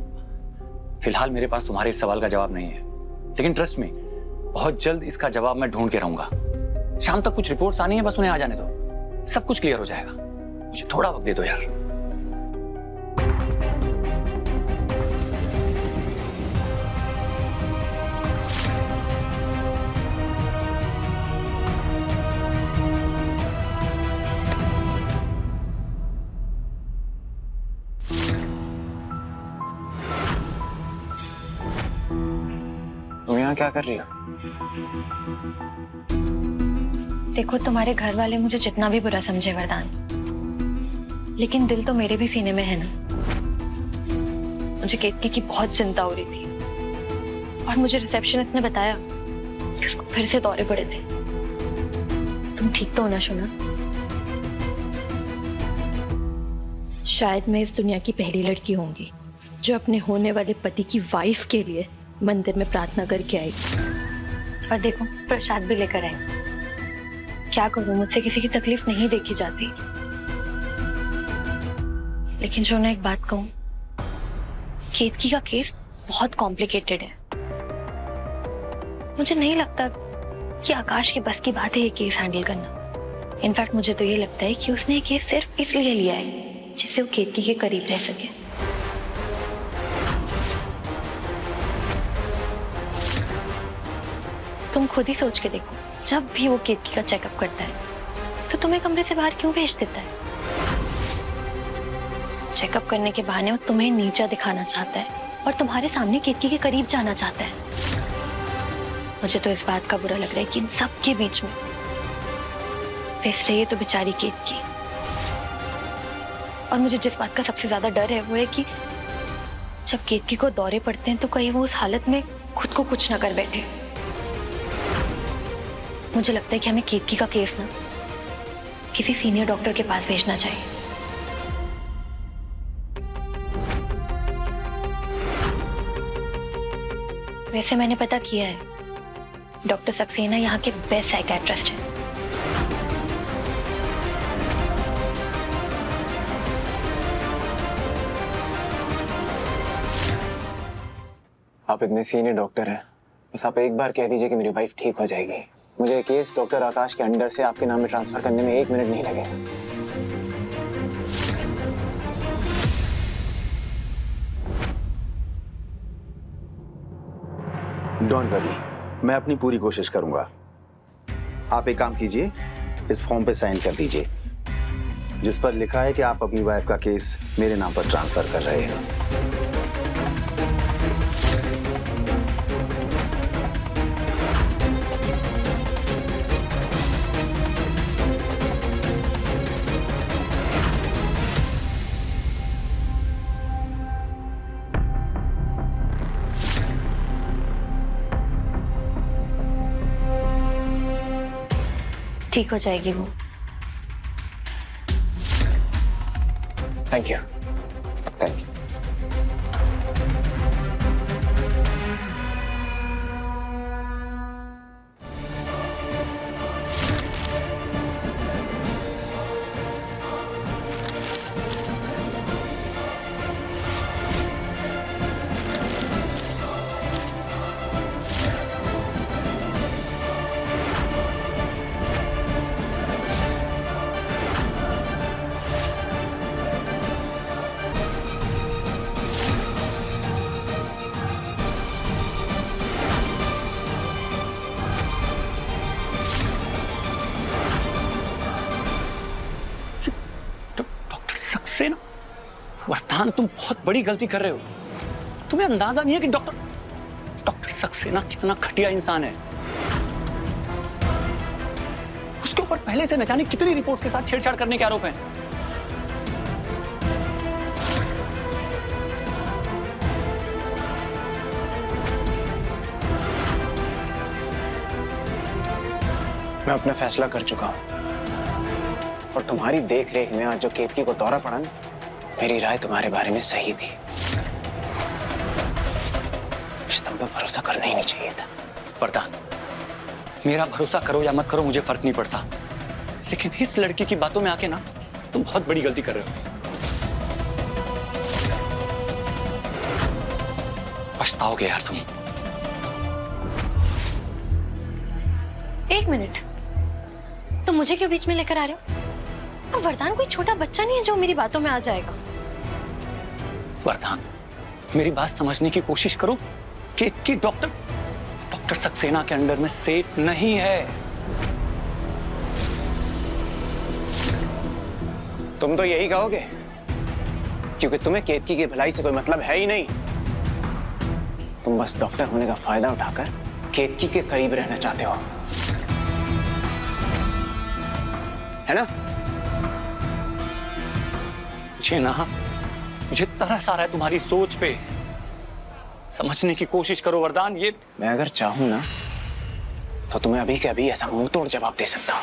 फिलहाल मेरे पास तुम्हारे इस सवाल का जवाब नहीं है, लेकिन ट्रस्ट में बहुत जल्द इसका जवाब मैं ढूंढ के रहूंगा। शाम तक कुछ रिपोर्ट्स आनी है, बस उन्हें आ जाने दो, सब कुछ क्लियर हो जाएगा। मुझे थोड़ा वक्त दे दो यार। क्या कर रही हो? देखो, तुम्हारे घर वाले मुझे जितना भी बुरा समझे वरदान, लेकिन दिल तो मेरे भी सीने में है ना। मुझे केतकी की बहुत चिंता हो रही थी और मुझे रिसेप्शनिस्ट ने बताया कि उसको फिर से दौरे पड़े थे। तुम ठीक तो हो ना शोना? शायद मैं इस दुनिया की पहली लड़की होंगी जो अपने होने वाले पति की वाइफ के लिए मंदिर में प्रार्थना करके आई। और देखो, प्रसाद भी लेकर आई। क्या करूं, मुझसे किसी की तकलीफ नहीं देखी जाती। लेकिन जो मैं एक बात कहूं, केतकी का केस बहुत कॉम्प्लिकेटेड है। मुझे नहीं लगता कि आकाश के बस की बात है ये केस हैंडल करना। इनफैक्ट मुझे तो ये लगता है कि उसने ये केस सिर्फ इसलिए लिया है जिससे वो केतकी के करीब रह सके। तुम खुद ही सोच के देखो, जब भी वो केतकी का चेकअप करता है तो तुम्हें कमरे से बाहर क्यों भेज देता है? चेकअप करने के बहाने वो तुम्हें नीचा दिखाना चाहता है और तुम्हारे सामने केतकी के करीब जाना चाहता है। मुझे तो इस बात का बुरा लग रहा है कि इन सब के बीच में फंस रही है तो बेचारी केतकी। और मुझे जिस बात का सबसे ज्यादा डर है वो है कि जब केतकी को दौरे पड़ते हैं तो कहीं वो उस हालत में खुद को कुछ ना कर बैठे। मुझे लगता है कि हमें केतकी का केस ना किसी सीनियर डॉक्टर के पास भेजना चाहिए। वैसे मैंने पता किया है, डॉक्टर सक्सेना यहाँ के बेस्ट साइकियाट्रिस्ट हैं। आप इतने सीनियर डॉक्टर हैं, बस आप एक बार कह दीजिए कि मेरी वाइफ ठीक हो जाएगी। मुझे केस डॉक्टर आकाश के अंडर से आपके नाम में ट्रांसफर करने में 1 मिनट नहीं लगेगा। डोंट वरी, मैं अपनी पूरी कोशिश करूंगा। आप एक काम कीजिए, इस फॉर्म पे साइन कर दीजिए जिस पर लिखा है कि आप अपनी वाइफ का केस मेरे नाम पर ट्रांसफर कर रहे हैं। ठीक हो जाएगी वो। Thank you. Thank you. Saxena, वरदान तुम बहुत बड़ी गलती कर रहे हो। तुम्हें अंदाजा नहीं है कि डॉक्टर सक्सेना कितना घटिया इंसान है। उसके ऊपर पहले से न जाने कितनी रिपोर्ट के साथ छेड़छाड़ करने के आरोप हैं। मैं अपना फैसला कर चुका हूं और तुम्हारी देख रेख में आज जो केतकी को दौरा पड़ा ना, मेरी राय तुम्हारे बारे में सही थी। तुम पे भरोसा करना ही नहीं चाहिए था। वरदान, मेरा भरोसा करो या मत करो मुझे फर्क नहीं पड़ता, लेकिन इस लड़की की बातों में आके ना तुम बहुत बड़ी गलती कर रहे हो। पछताओगे यार तुम। एक मिनट, तुम मुझे क्यों बीच में लेकर आ रहे हो? और वरदान कोई छोटा बच्चा नहीं है जो मेरी बातों में आ जाएगा। वरदान, मेरी बात समझने की कोशिश करो। केतकी डॉक्टर सक्सेना के अंडर में सेफ नहीं है। तुम तो यही कहोगे क्योंकि तुम्हें केतकी की भलाई से कोई मतलब है ही नहीं। तुम बस डॉक्टर होने का फायदा उठाकर केतकी के करीब रहना चाहते हो, है ना? मुझे तरस आ रहा है तुम्हारी सोच पे। समझने की कोशिश करो वरदान। ये मैं अगर चाहूं ना तो तुम्हें अभी के अभी ऐसा मुंह तोड़ जवाब दे सकता हूं,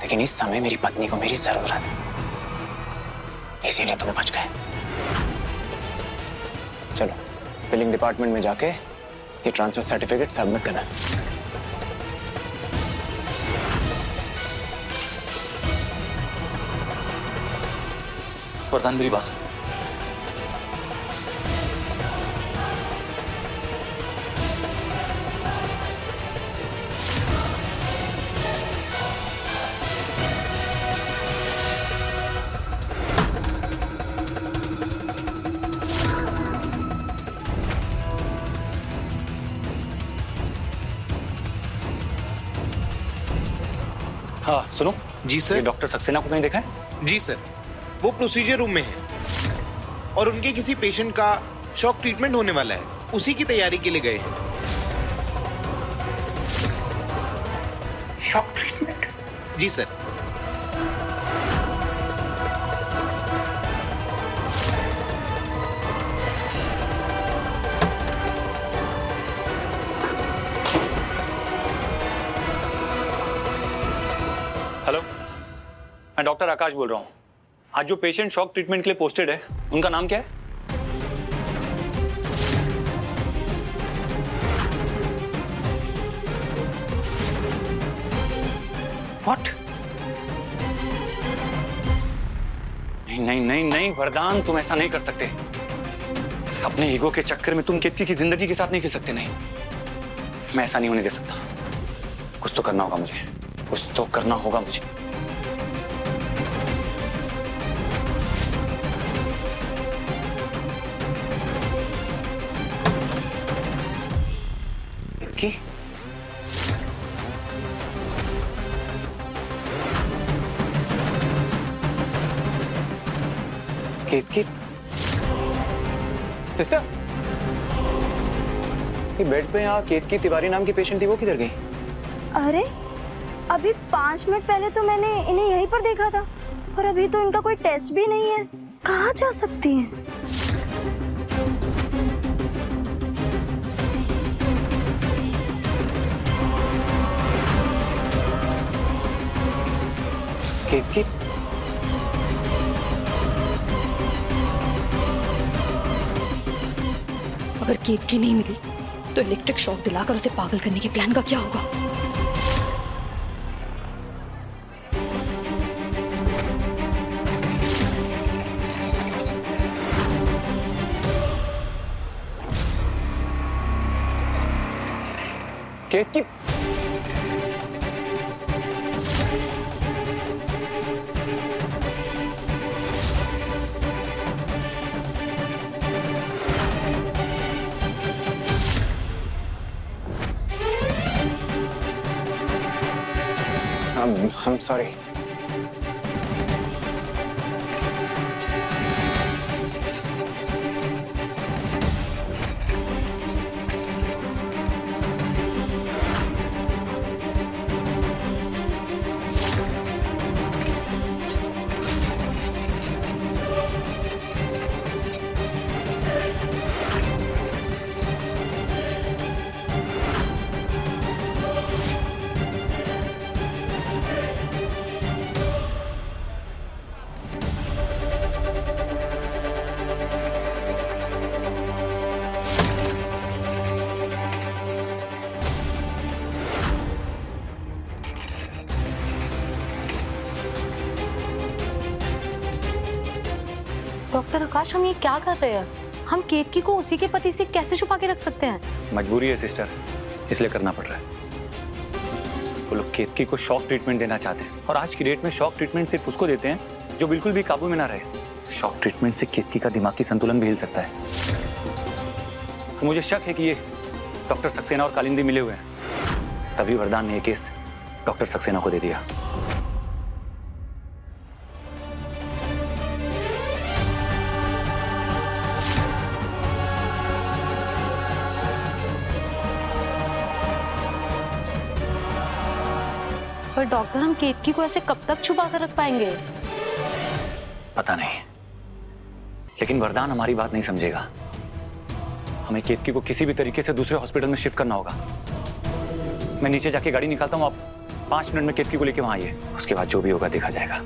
लेकिन इस समय मेरी पत्नी को मेरी जरूरत है, इसीलिए तुम बच गए। चलो बिलिंग डिपार्टमेंट में जाके ये ट्रांसफर सर्टिफिकेट सबमिट करना। वरदान मेरी बात सुन। हाँ सुनो। जी सर। ये डॉक्टर सक्सेना को कहीं देखा है? जी सर, वो प्रोसीजर रूम में है और उनके किसी पेशेंट का शॉक ट्रीटमेंट होने वाला है, उसी की तैयारी के लिए गए हैं। Shock treatment? जी सर। हेलो, मैं डॉक्टर आकाश बोल रहा हूँ। आज जो पेशेंट शॉक ट्रीटमेंट के लिए पोस्टेड है, उनका नाम क्या है? व्हाट? नहीं नहीं नहीं नहीं वरदान, तुम ऐसा नहीं कर सकते। अपने ईगो के चक्कर में तुम केतकी की जिंदगी के साथ नहीं खेल सकते। नहीं, मैं ऐसा नहीं होने दे सकता। कुछ तो करना होगा मुझे, कुछ तो करना होगा मुझे। केतकी, केतकी, सिस्टर, ये बेड पे यहाँ केतकी तिवारी नाम की पेशेंट थी, वो किधर गई? अरे अभी 5 मिनट पहले तो मैंने इन्हें यहीं पर देखा था और अभी तो इनका कोई टेस्ट भी नहीं है। कहाँ जा सकती हैं? केतकी, अगर केतकी नहीं मिली तो इलेक्ट्रिक शॉक दिलाकर उसे पागल करने के प्लान का क्या होगा? केतकी, I'm sorry. डॉक्टर आकाश, हम ये क्या कर रहे हैं? हम केतकी को उसी के पति से कैसे छुपा के रख सकते हैं? मजबूरी है सिस्टर, इसलिए करना पड़ रहा है। वो लोग केतकी को शॉक ट्रीटमेंट देना चाहते हैं, और आज की डेट में शॉक ट्रीटमेंट सिर्फ उसको देते हैं जो बिल्कुल भी काबू में ना रहे। शॉक ट्रीटमेंट से केतकी का दिमागी संतुलन भी हिल सकता है। तो मुझे शक है कि ये डॉक्टर सक्सेना और कालिंदी मिले हुए हैं, तभी वरदान ने ये केस डॉक्टर सक्सेना को दे दिया। पर डॉक्टर, हम केतकी को ऐसे कब तक छुपा कर रख पाएंगे? पता नहीं, लेकिन वरदान हमारी बात नहीं समझेगा। हमें केतकी को किसी भी तरीके से दूसरे हॉस्पिटल में शिफ्ट करना होगा। मैं नीचे जाके गाड़ी निकालता हूँ, आप 5 मिनट में केतकी को लेके वहां आइए। उसके बाद जो भी होगा देखा जाएगा।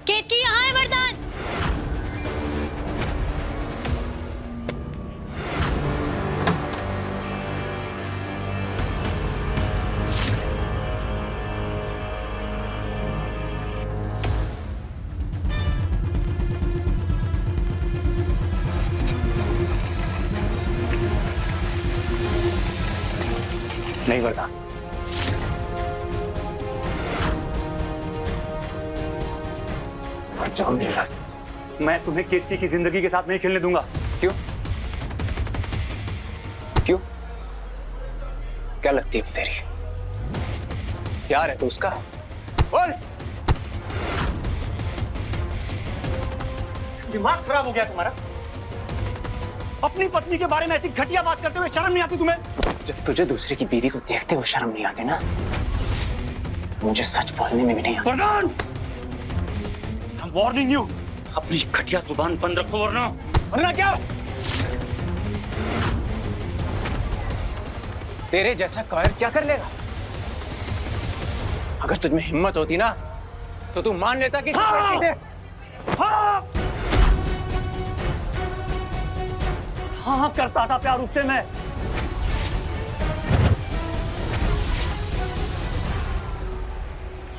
केतकी यहाँ है वरदान। नहीं वरदान, जाओ मेरे रास्ते से। मैं तुम्हें केतकी की जिंदगी के साथ नहीं खेलने दूंगा। क्यों? क्यों? क्या लगती है तेरी? प्यार है तो उसका? बोल। दिमाग खराब हो गया तुम्हारा? अपनी पत्नी के बारे में ऐसी घटिया बात करते हुए शर्म नहीं आती तुम्हें? जब तुझे दूसरे की बीवी को देखते हुए शर्म नहीं आती ना, मुझे सच बोलने में भी नहीं आती। वार्निंग यू, अपनी घटिया जुबान बंद रखो वरना क्या? तेरे जैसा कायर क्या कर लेगा? अगर तुझ में हिम्मत होती ना तो तू मान लेता कि हाँ करता था प्यार उससे मैं।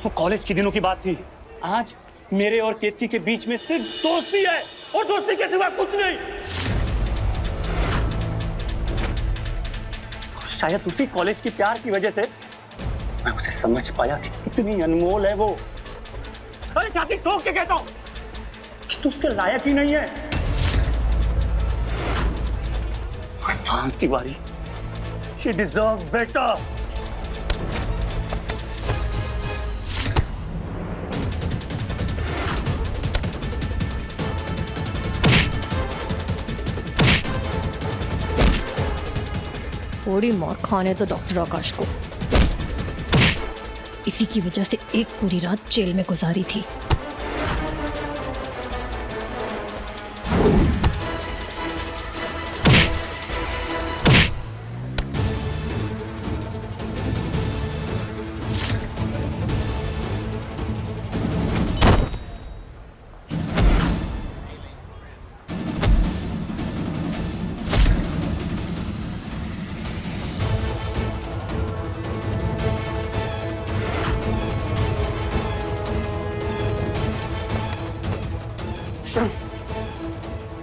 वो कॉलेज के दिनों की बात थी। आज मेरे और केतकी के बीच में सिर्फ दोस्ती है, और दोस्ती के सिवा कुछ नहीं। शायद उसी कॉलेज की प्यार की वजह से मैं उसे समझ पाया कि कितनी अनमोल है वो। अरे छाती ठोक के कहता हूं कि तू उसके लायक ही नहीं है। वरदान तिवारी, she deserves better। थोड़ी मार खाने तो डॉक्टर आकाश को। इसी की वजह से एक पूरी रात जेल में गुजारी थी।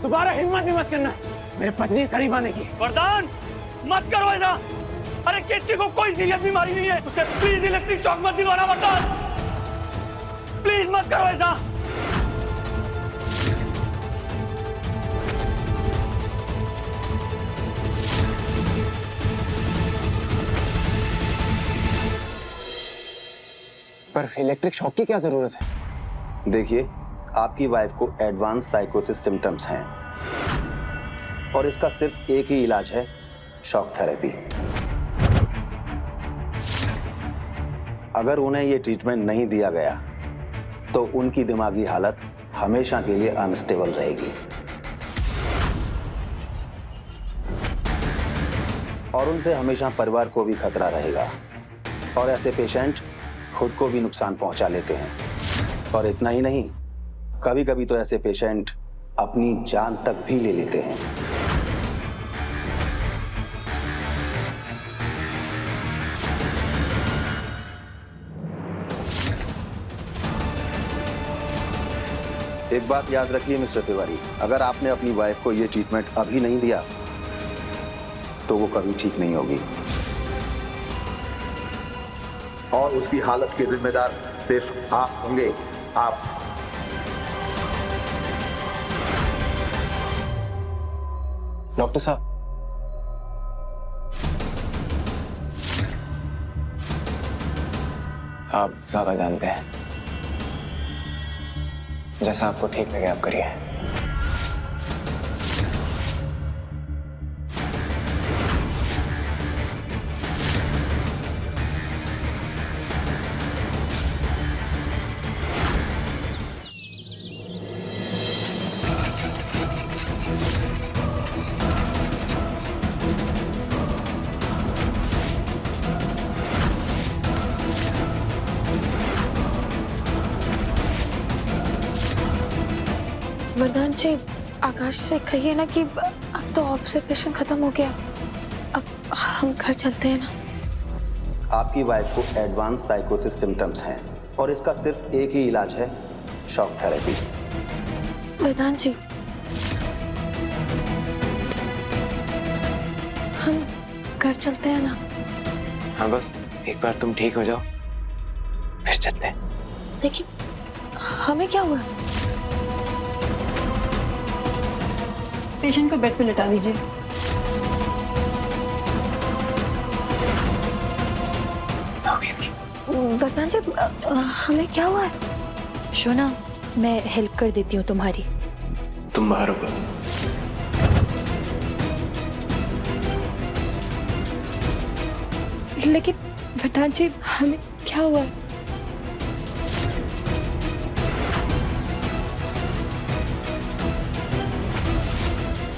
दोबारा हिम्मत भी मत करना मेरे पत्नी के करीब आने की। वरदान, मत करो ऐसा। अरे केतकी को कोई सीरियस बीमारी नहीं है, उसे प्लीज इलेक्ट्रिक शॉक मत दिलवाना वरदान, प्लीज मत करो ऐसा। पर इलेक्ट्रिक शॉक की क्या जरूरत है? देखिए, आपकी वाइफ को एडवांस साइकोसिस सिम्टम्स हैं और इसका सिर्फ एक ही इलाज है, शॉक थेरेपी। अगर उन्हें ये ट्रीटमेंट नहीं दिया गया तो उनकी दिमागी हालत हमेशा के लिए अनस्टेबल रहेगी। और उनसे हमेशा परिवार को भी खतरा रहेगा। और ऐसे पेशेंट खुद को भी नुकसान पहुंचा लेते हैं। और इतना ही नहीं, कभी कभी तो ऐसे पेशेंट अपनी जान तक भी ले लेते हैं। एक बात याद रखिए मिस्टर तिवारी, अगर आपने अपनी वाइफ को ये ट्रीटमेंट अभी नहीं दिया तो वो कभी ठीक नहीं होगी। और उसकी हालत के जिम्मेदार सिर्फ आप होंगे, आप। डॉक्टर साहब, आप ज्यादा जानते हैं, जैसा आपको ठीक लगे आप करिए। वरदान जी, आकाश से कहिए ना कि अब तो ऑब्जर्वेशन खत्म हो गया, अब हम घर चलते हैं ना। आपकी वाइफ को एडवांस साइकोसिस सिम्टम्स हैं और इसका सिर्फ एक ही इलाज है, शॉक थेरेपी। वरदान जी, हम घर चलते हैं ना। हाँ, बस एक बार तुम ठीक हो जाओ फिर चलते हैं। लेकिन हमें क्या हुआ? पेशेंट को बेड पे लिटा दीजिए। वरदान जी, हमें क्या हुआ है? शोना, मैं हेल्प कर देती हूँ तुम्हारी। तुम बाहर हो। लेकिन वरदान जी, हमें क्या हुआ?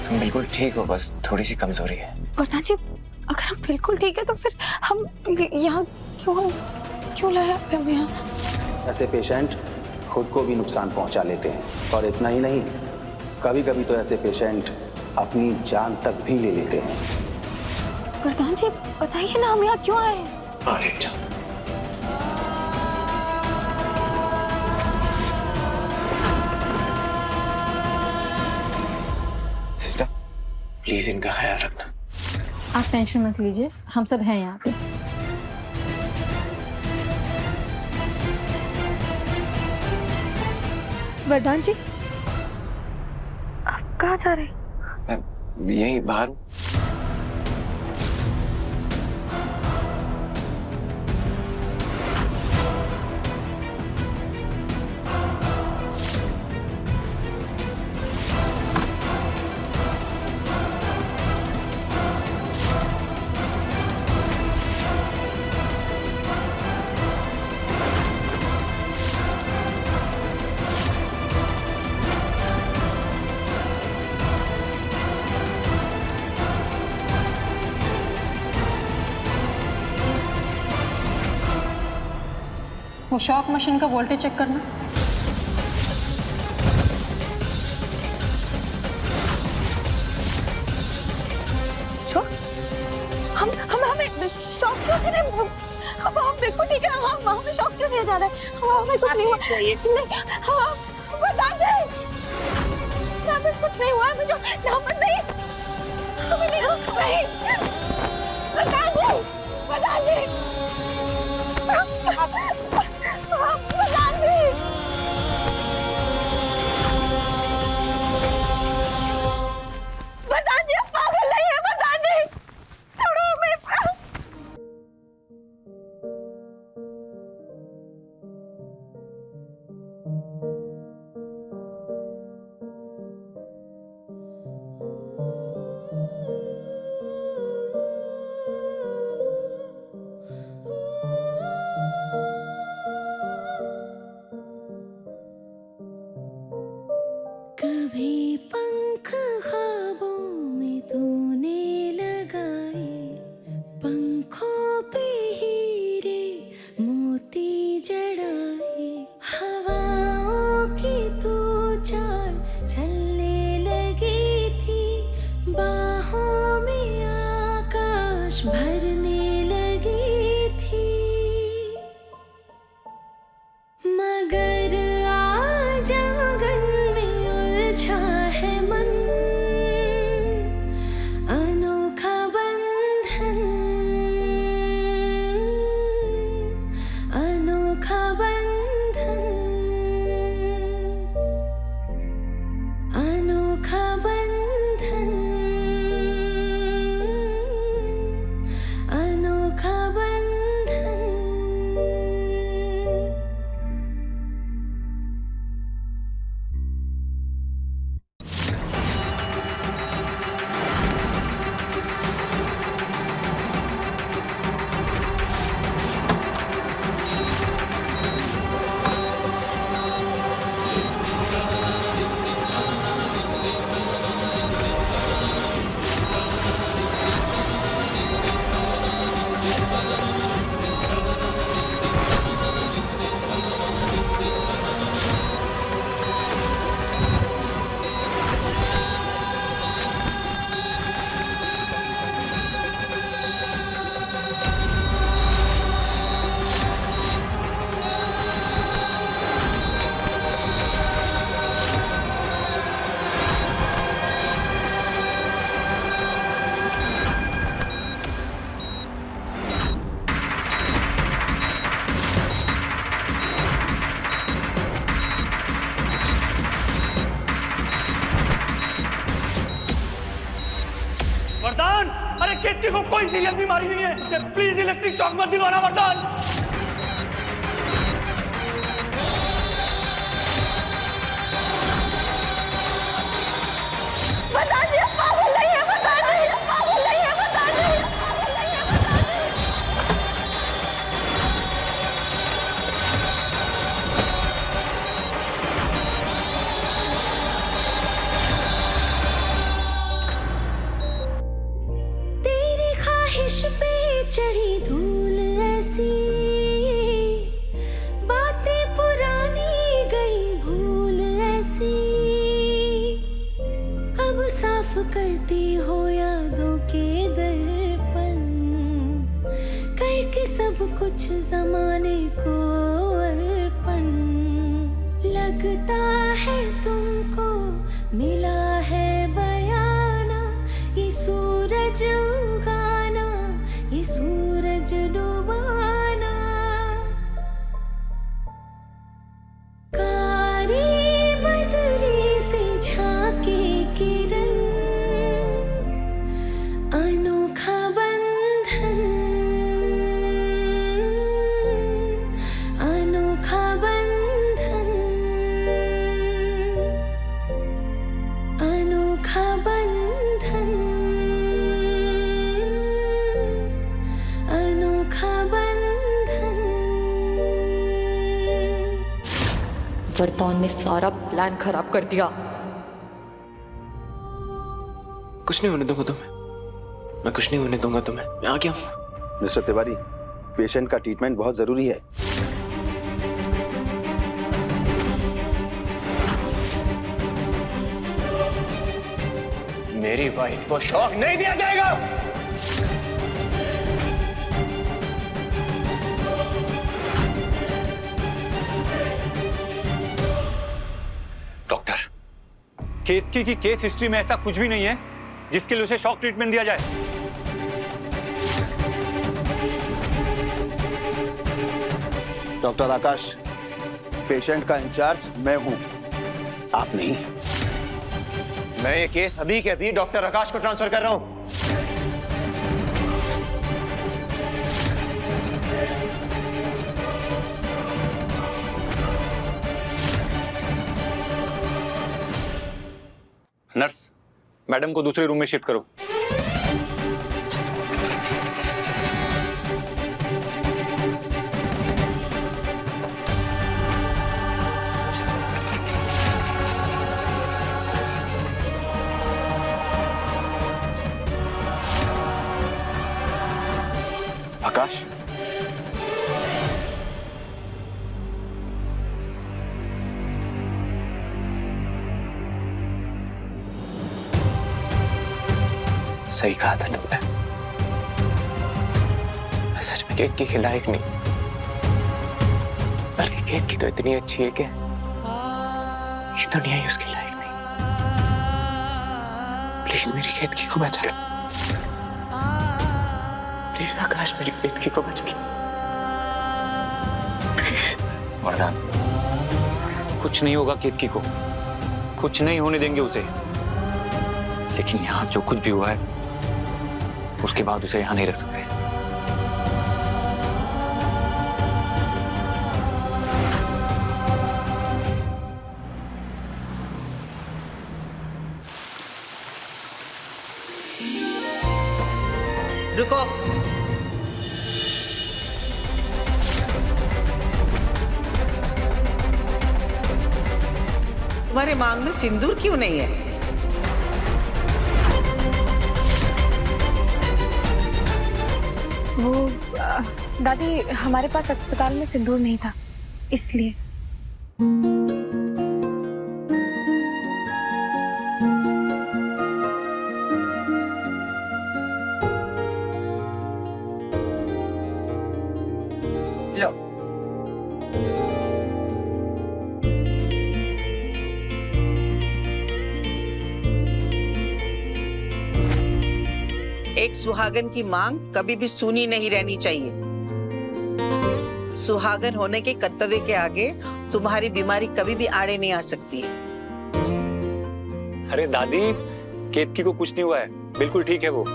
तुम बिल्कुल ठीक हो, बस थोड़ी सी कमजोरी है। वरदान जी, अगर हम बिल्कुल ठीक है तो फिर हम यहाँ क्यों लाया हमें यहाँ? ऐसे पेशेंट खुद को भी नुकसान पहुंचा लेते हैं। और इतना ही नहीं, कभी कभी तो ऐसे पेशेंट अपनी जान तक भी ले लेते हैं। वरदान जी, बताइए ना हम यहाँ क्यों आए? सिस्टर, प्लीज इनका ख्याल रखना। आप टेंशन मत लीजिए, हम सब हैं यहाँ पे। वरदान जी, आप कहाँ जा रहे हैं? मैं यहीं बाहर हूँ। वो शॉक मशीन का वोल्टेज चेक करना। हमें शॉक क्यों दे रहे हैं? हम बिल्कुल ठीक है, हमें शॉक क्यों दिया जा रहा है? हमें कुछ नहीं हुआ। वरदान जी, हमें कुछ नहीं हुआ, हमें नहीं, हमें नहीं। वरदान जी, वरदान जी, वरदान जी, वरदान जी, आप पागल नहीं है। वरदान जी, छोड़ो हमें। अनोखा बंधन, अनोखा बंधन, अनोखा बंधन। वरदान, अरे केतकी को कोई सीरियस बीमारी नहीं है, उसे प्लीज इलेक्ट्रिक शॉक मत दिलवाना वरदान। वरदान जी पागल नहीं है, वरदान जी पागल नहीं है, वरदान जी। तेरी ख्वाहिश पे चढ़ी धूल ऐसी, बातें पुरानी गई भूल ऐसी, अब साफ करती हो यादों के दर्पण, करके सब कुछ जमाने को अर्पण। लगता है तुमको मिला है बयाना, ये सूरज उगाना, ये सूरज डुबाना। कारी बदरी से झांके किरण, अनोखा बंधन, अनोखा बंधन, अनोखा बंधन, अनोखा बंधन। वरदान ने सारा प्लान खराब कर दिया। कुछ नहीं होने दूंगा तुम्हें, मैं कुछ नहीं होने दूंगा तुम्हें, मैं आ गया हूँ। मिस्टर तिवारी, पेशेंट का ट्रीटमेंट बहुत जरूरी है। मेरी वाइफ को शॉक नहीं दिया जाएगा। डॉक्टर, केतकी की केस हिस्ट्री में ऐसा कुछ भी नहीं है जिसके लिए उसे शॉक ट्रीटमेंट दिया जाए। डॉक्टर आकाश, पेशेंट का इंचार्ज मैं हूं, आप नहीं। मैं ये केस अभी के अभी डॉक्टर आकाश को ट्रांसफर कर रहा हूं। नर्स, मैडम को दूसरे रूम में शिफ्ट करो। आकाश, सही कहा था तुमने, मैं सच में केतकी के लायक नहीं, बल्कि केतकी तो इतनी अच्छी है कि ये दुनिया ही उसके लायक नहीं। प्लीज मेरी केतकी को बचा लो, प्लीज आकाश मेरी केतकी को बचा लो, प्लीज। वरदान, कुछ नहीं होगा केतकी को, कुछ नहीं होने देंगे उसे। लेकिन यहाँ जो कुछ भी हुआ है उसके बाद उसे यहाँ नहीं रख सकते। रुको। तुम्हारे मांग में सिंदूर क्यों नहीं है? वो दादी, हमारे पास अस्पताल में सिंदूर नहीं था, इसलिए। लो। एक सुहागन की मांग कभी भी सूनी नहीं रहनी चाहिए। सुहागन होने के कर्तव्य के आगे तुम्हारी बीमारी कभी भी आड़े नहीं आ सकती है। अरे दादी, केतकी को कुछ नहीं हुआ है, बिल्कुल ठीक है वो।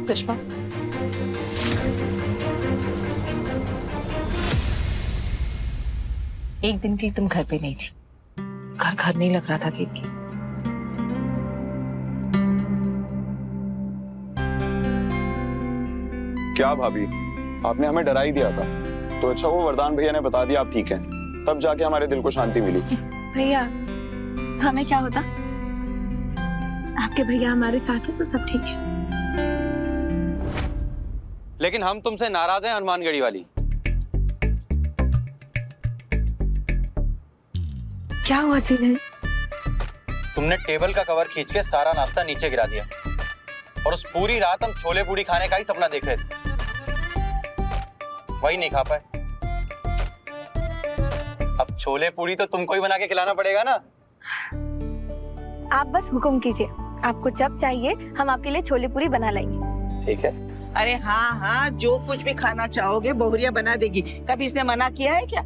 सुषमा, एक दिन के लिए तुम घर पे नहीं थी, घर घर नहीं लग रहा था केतकी। क्या भाभी, आपने हमें डरा ही दिया था, तो अच्छा वो वरदान भैया ने बता दिया आप ठीक हैं, तब जाके हमारे दिल को शांति मिली। भैया, हमें क्या होता? आपके भैया हमारे साथ है तो सब ठीक है। लेकिन हम तुमसे नाराज हैं हनुमानगढ़ी वाली। क्या हुआ जिन्हें? तुमने टेबल का कवर खींच के सारा नाश्ता नीचे गिरा दिया और उस पूरी रात हम छोले पूड़ी खाने का ही सपना देख रहे थे, वही नहीं खा पाए। अब छोले पूड़ी तो तुमको ही बना के खिलाना पड़ेगा ना। आप बस हुक्म कीजिए, आपको जब चाहिए हम आपके लिए छोले पूरी बना लाएंगे। ठीक है। अरे हाँ हाँ, जो कुछ भी खाना चाहोगे बहुरिया बना देगी, कभी इसने मना किया है क्या?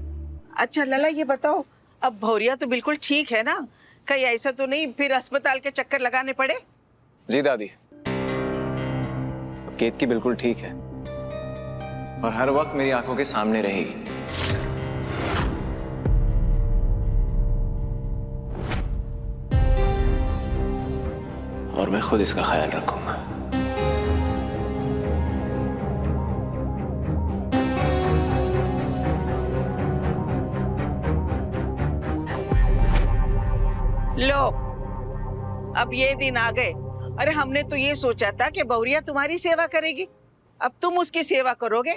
अच्छा लला, ये बताओ, अब बहुरिया तो बिल्कुल ठीक है ना? कहीं ऐसा तो नहीं फिर अस्पताल के चक्कर लगाने पड़े? जी दादी, केतकी बिल्कुल ठीक है और हर वक्त मेरी आंखों के सामने रहेगी। और मैं खुद इसका ख्याल रखूंगा। लो, अब ये दिन आ गए। अरे हमने तो ये सोचा था कि बहुरिया तुम्हारी सेवा करेगी, अब तुम उसकी सेवा करोगे।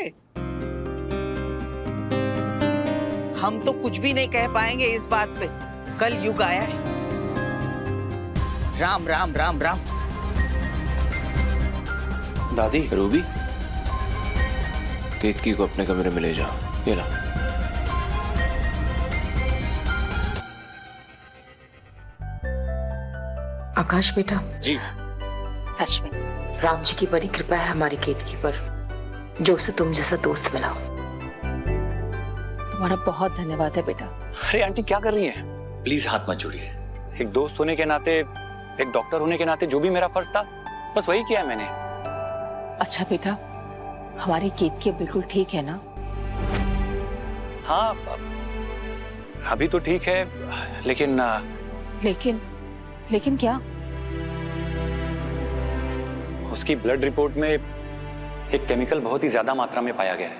हम तो कुछ भी नहीं कह पाएंगे इस बात पे, कल युग आया है। राम राम राम राम। दादी, रूबी, केतकी को अपने कमरे में ले जाओ। ये ला। आकाश बेटा। जी। सच में राम जी की बड़ी कृपा है हमारी केतकी पर, जो उसे तुम जैसा दोस्त मिला। तुम्हारा बहुत धन्यवाद है बेटा। अरे आंटी क्या कर रही हैं? प्लीज हाथ मत जोड़िए। एक दोस्त होने के नाते, एक डॉक्टर होने के नाते जो भी मेरा फर्ज था बस वही किया है मैंने। अच्छा बेटा, हमारी केतकी बिल्कुल ठीक है ना? हाँ अभी तो ठीक है, लेकिन लेकिन क्या? उसकी ब्लड रिपोर्ट में एक केमिकल बहुत ही ज्यादा मात्रा में पाया गया है।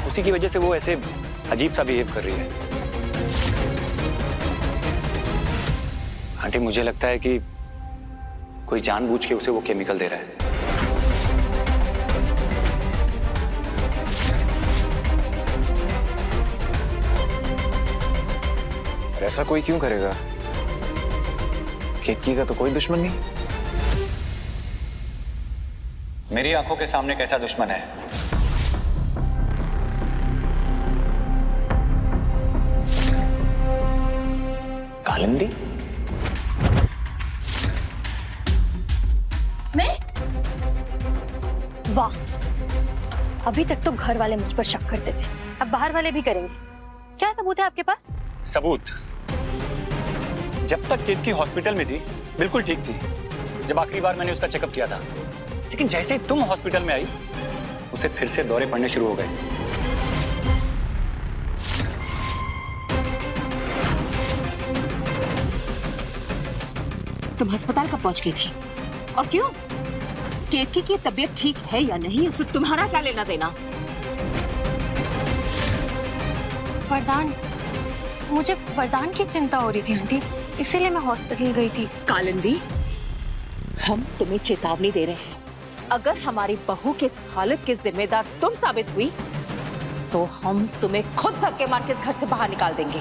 उसी की वजह से वो ऐसे अजीब सा बिहेव कर रही है। आंटी मुझे लगता है कि कोई जानबूझ के उसे वो केमिकल दे रहा है। ऐसा कोई क्यों करेगा? केतकी का तो कोई दुश्मन नहीं। मेरी आंखों के सामने कैसा दुश्मन है? कालिंदी? मैं? वाह, अभी तक तो घर वाले मुझ पर शक करते थे, अब बाहर वाले भी करेंगे। क्या सबूत है आपके पास? सबूत? जब तक केतकी हॉस्पिटल में थी बिल्कुल ठीक थी, जब आखिरी बार मैंने उसका चेकअप किया था। लेकिन जैसे ही तुम हॉस्पिटल में आई, उसे फिर से दौरे पड़ने शुरू हो गए। तुम अस्पताल कब पहुंच गई थी और क्यों? केतकी की तबीयत ठीक है या नहीं, इससे तुम्हारा क्या लेना देना? वरदान, मुझे वरदान की चिंता हो रही थी आंटी, इसीलिए मैं हॉस्पिटल गई थी। कालिंदी, हम तुम्हें चेतावनी दे रहे हैं, अगर हमारी बहू की इस हालत के जिम्मेदार तुम साबित हुई तो हम तुम्हें खुद धक्के मार के इस घर से बाहर निकाल देंगे।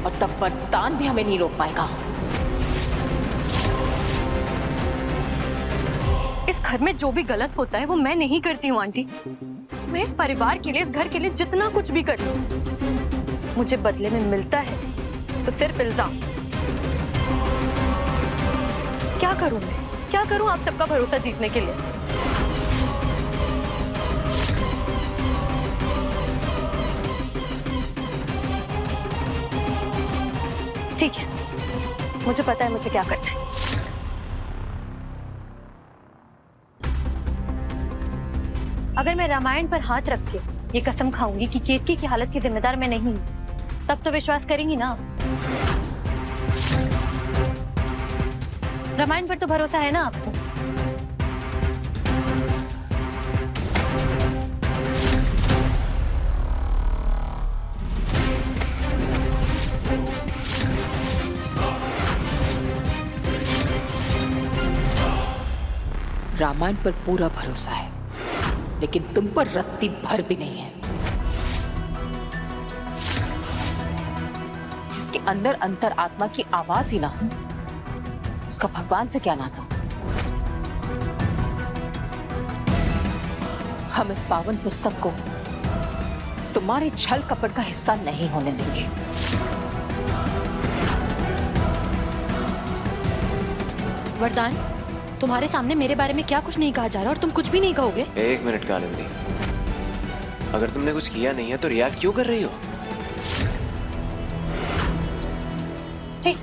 और तब वरदान भी हमें नहीं रोक पाएगा। इस घर में जो भी गलत होता है वो मैं नहीं करती हूँ आंटी। मैं इस परिवार के लिए, इस घर के लिए जितना कुछ भी करती हूँ, मुझे बदले में मिलता है तो सिर्फ इल्जाम। क्या करूं मैं, क्या करूं आप सबका भरोसा जीतने के लिए? ठीक है, मुझे पता है मुझे क्या करना है। अगर मैं रामायण पर हाथ रख के ये कसम खाऊंगी कि केतकी की हालत की जिम्मेदार मैं नहीं हूं, तब तो विश्वास करेंगी ना? रामायण पर तो भरोसा है ना आपको? रामायण पर पूरा भरोसा है, लेकिन तुम पर रत्ती भर भी नहीं है। जिसके अंदर अंतर आत्मा की आवाज ही ना हो, उसका भगवान से क्या नाता? हम इस पावन पुस्तक को तुम्हारे छल कपट का हिस्सा नहीं होने देंगे। वरदान, तुम्हारे सामने मेरे बारे में क्या कुछ नहीं कहा जा रहा और तुम कुछ भी नहीं कहोगे? एक मिनट कालिंदी, अगर तुमने कुछ किया नहीं है तो रिएक्ट क्यों कर रही हो? ठीक,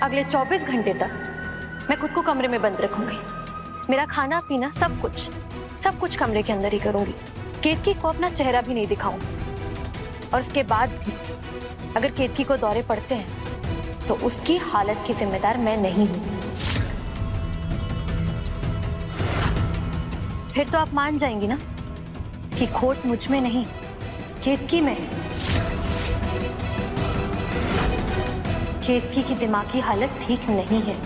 अगले 24 घंटे तक मैं खुद को कमरे में बंद रखूंगी। मेरा खाना पीना सब कुछ कमरे के अंदर ही करूंगी। केतकी को अपना चेहरा भी नहीं दिखाऊंगी। और उसके बाद भी अगर केतकी को दौरे पड़ते हैं तो उसकी हालत की जिम्मेदार मैं नहीं हूं। फिर तो आप मान जाएंगी ना कि खोट मुझ में नहीं, केतकी में है। केतकी की दिमागी हालत ठीक नहीं है।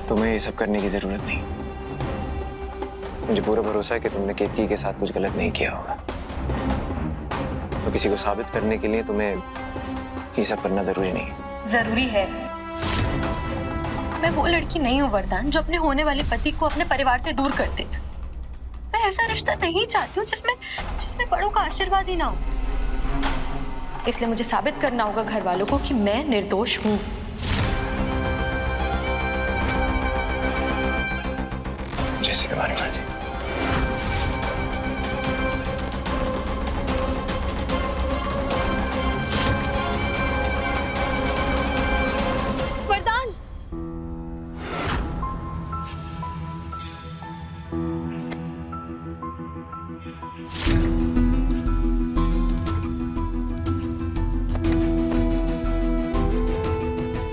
तुम्हें ये सब करने की जरूरत नहीं। मुझे पूरा भरोसा है कि तुमने केतकी के साथ कुछ गलत नहीं किया होगा। तो किसी को साबित करने के लिए तुम्हें ये सब करना जरूरी नहीं। जरूरी है। मैं वो लड़की नहीं हूँ वरदान, जो अपने होने वाले पति को अपने परिवार से दूर कर दे। मैं ऐसा रिश्ता नहीं चाहती हूँ जिसमें बड़ों का आशीर्वाद ही ना हो। इसलिए मुझे साबित करना होगा घर वालों को कि मैं निर्दोष हूँ। जैसे तुम्हारी मर्जी। वरदान,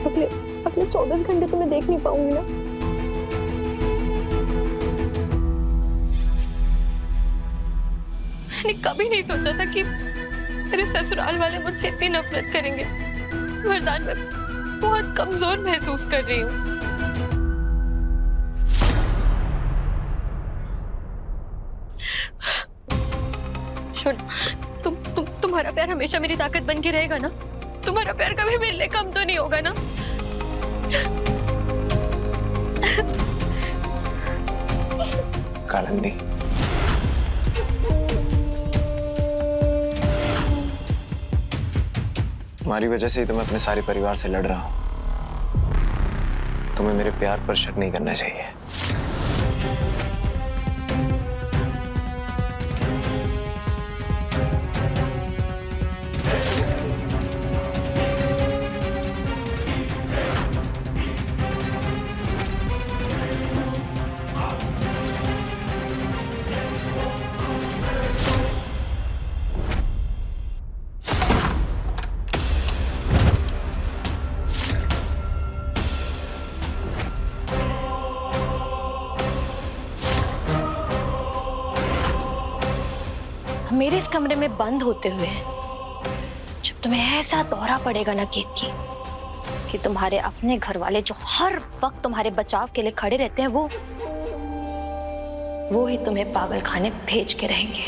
अगले 24 घंटे तो मैं देख नहीं पाऊंगी ना। मैंने कभी नहीं सोचा था कि मेरे ससुराल वाले मुझसे इतनी नफरत करेंगे। वरदान, मैं बहुत कमजोर महसूस कर रही हूँ। तुम्हारा प्यार हमेशा मेरी ताकत बन के रहेगा ना? तुम्हारा प्यार कभी मेरे लिए कम तो नहीं होगा ना? कालिंदी, तुम्हारी वजह से ही तो मैं अपने सारे परिवार से लड़ रहा हूं। तुम्हें मेरे प्यार पर शक नहीं करना चाहिए। मेरे इस कमरे में बंद होते हुए जब तुम्हें ऐसा दौरा पड़ेगा ना केतकी, कि तुम्हारे अपने घर वाले जो हर वक्त तुम्हारे बचाव के लिए खड़े रहते हैं वो ही तुम्हें पागल खाने भेज के रहेंगे।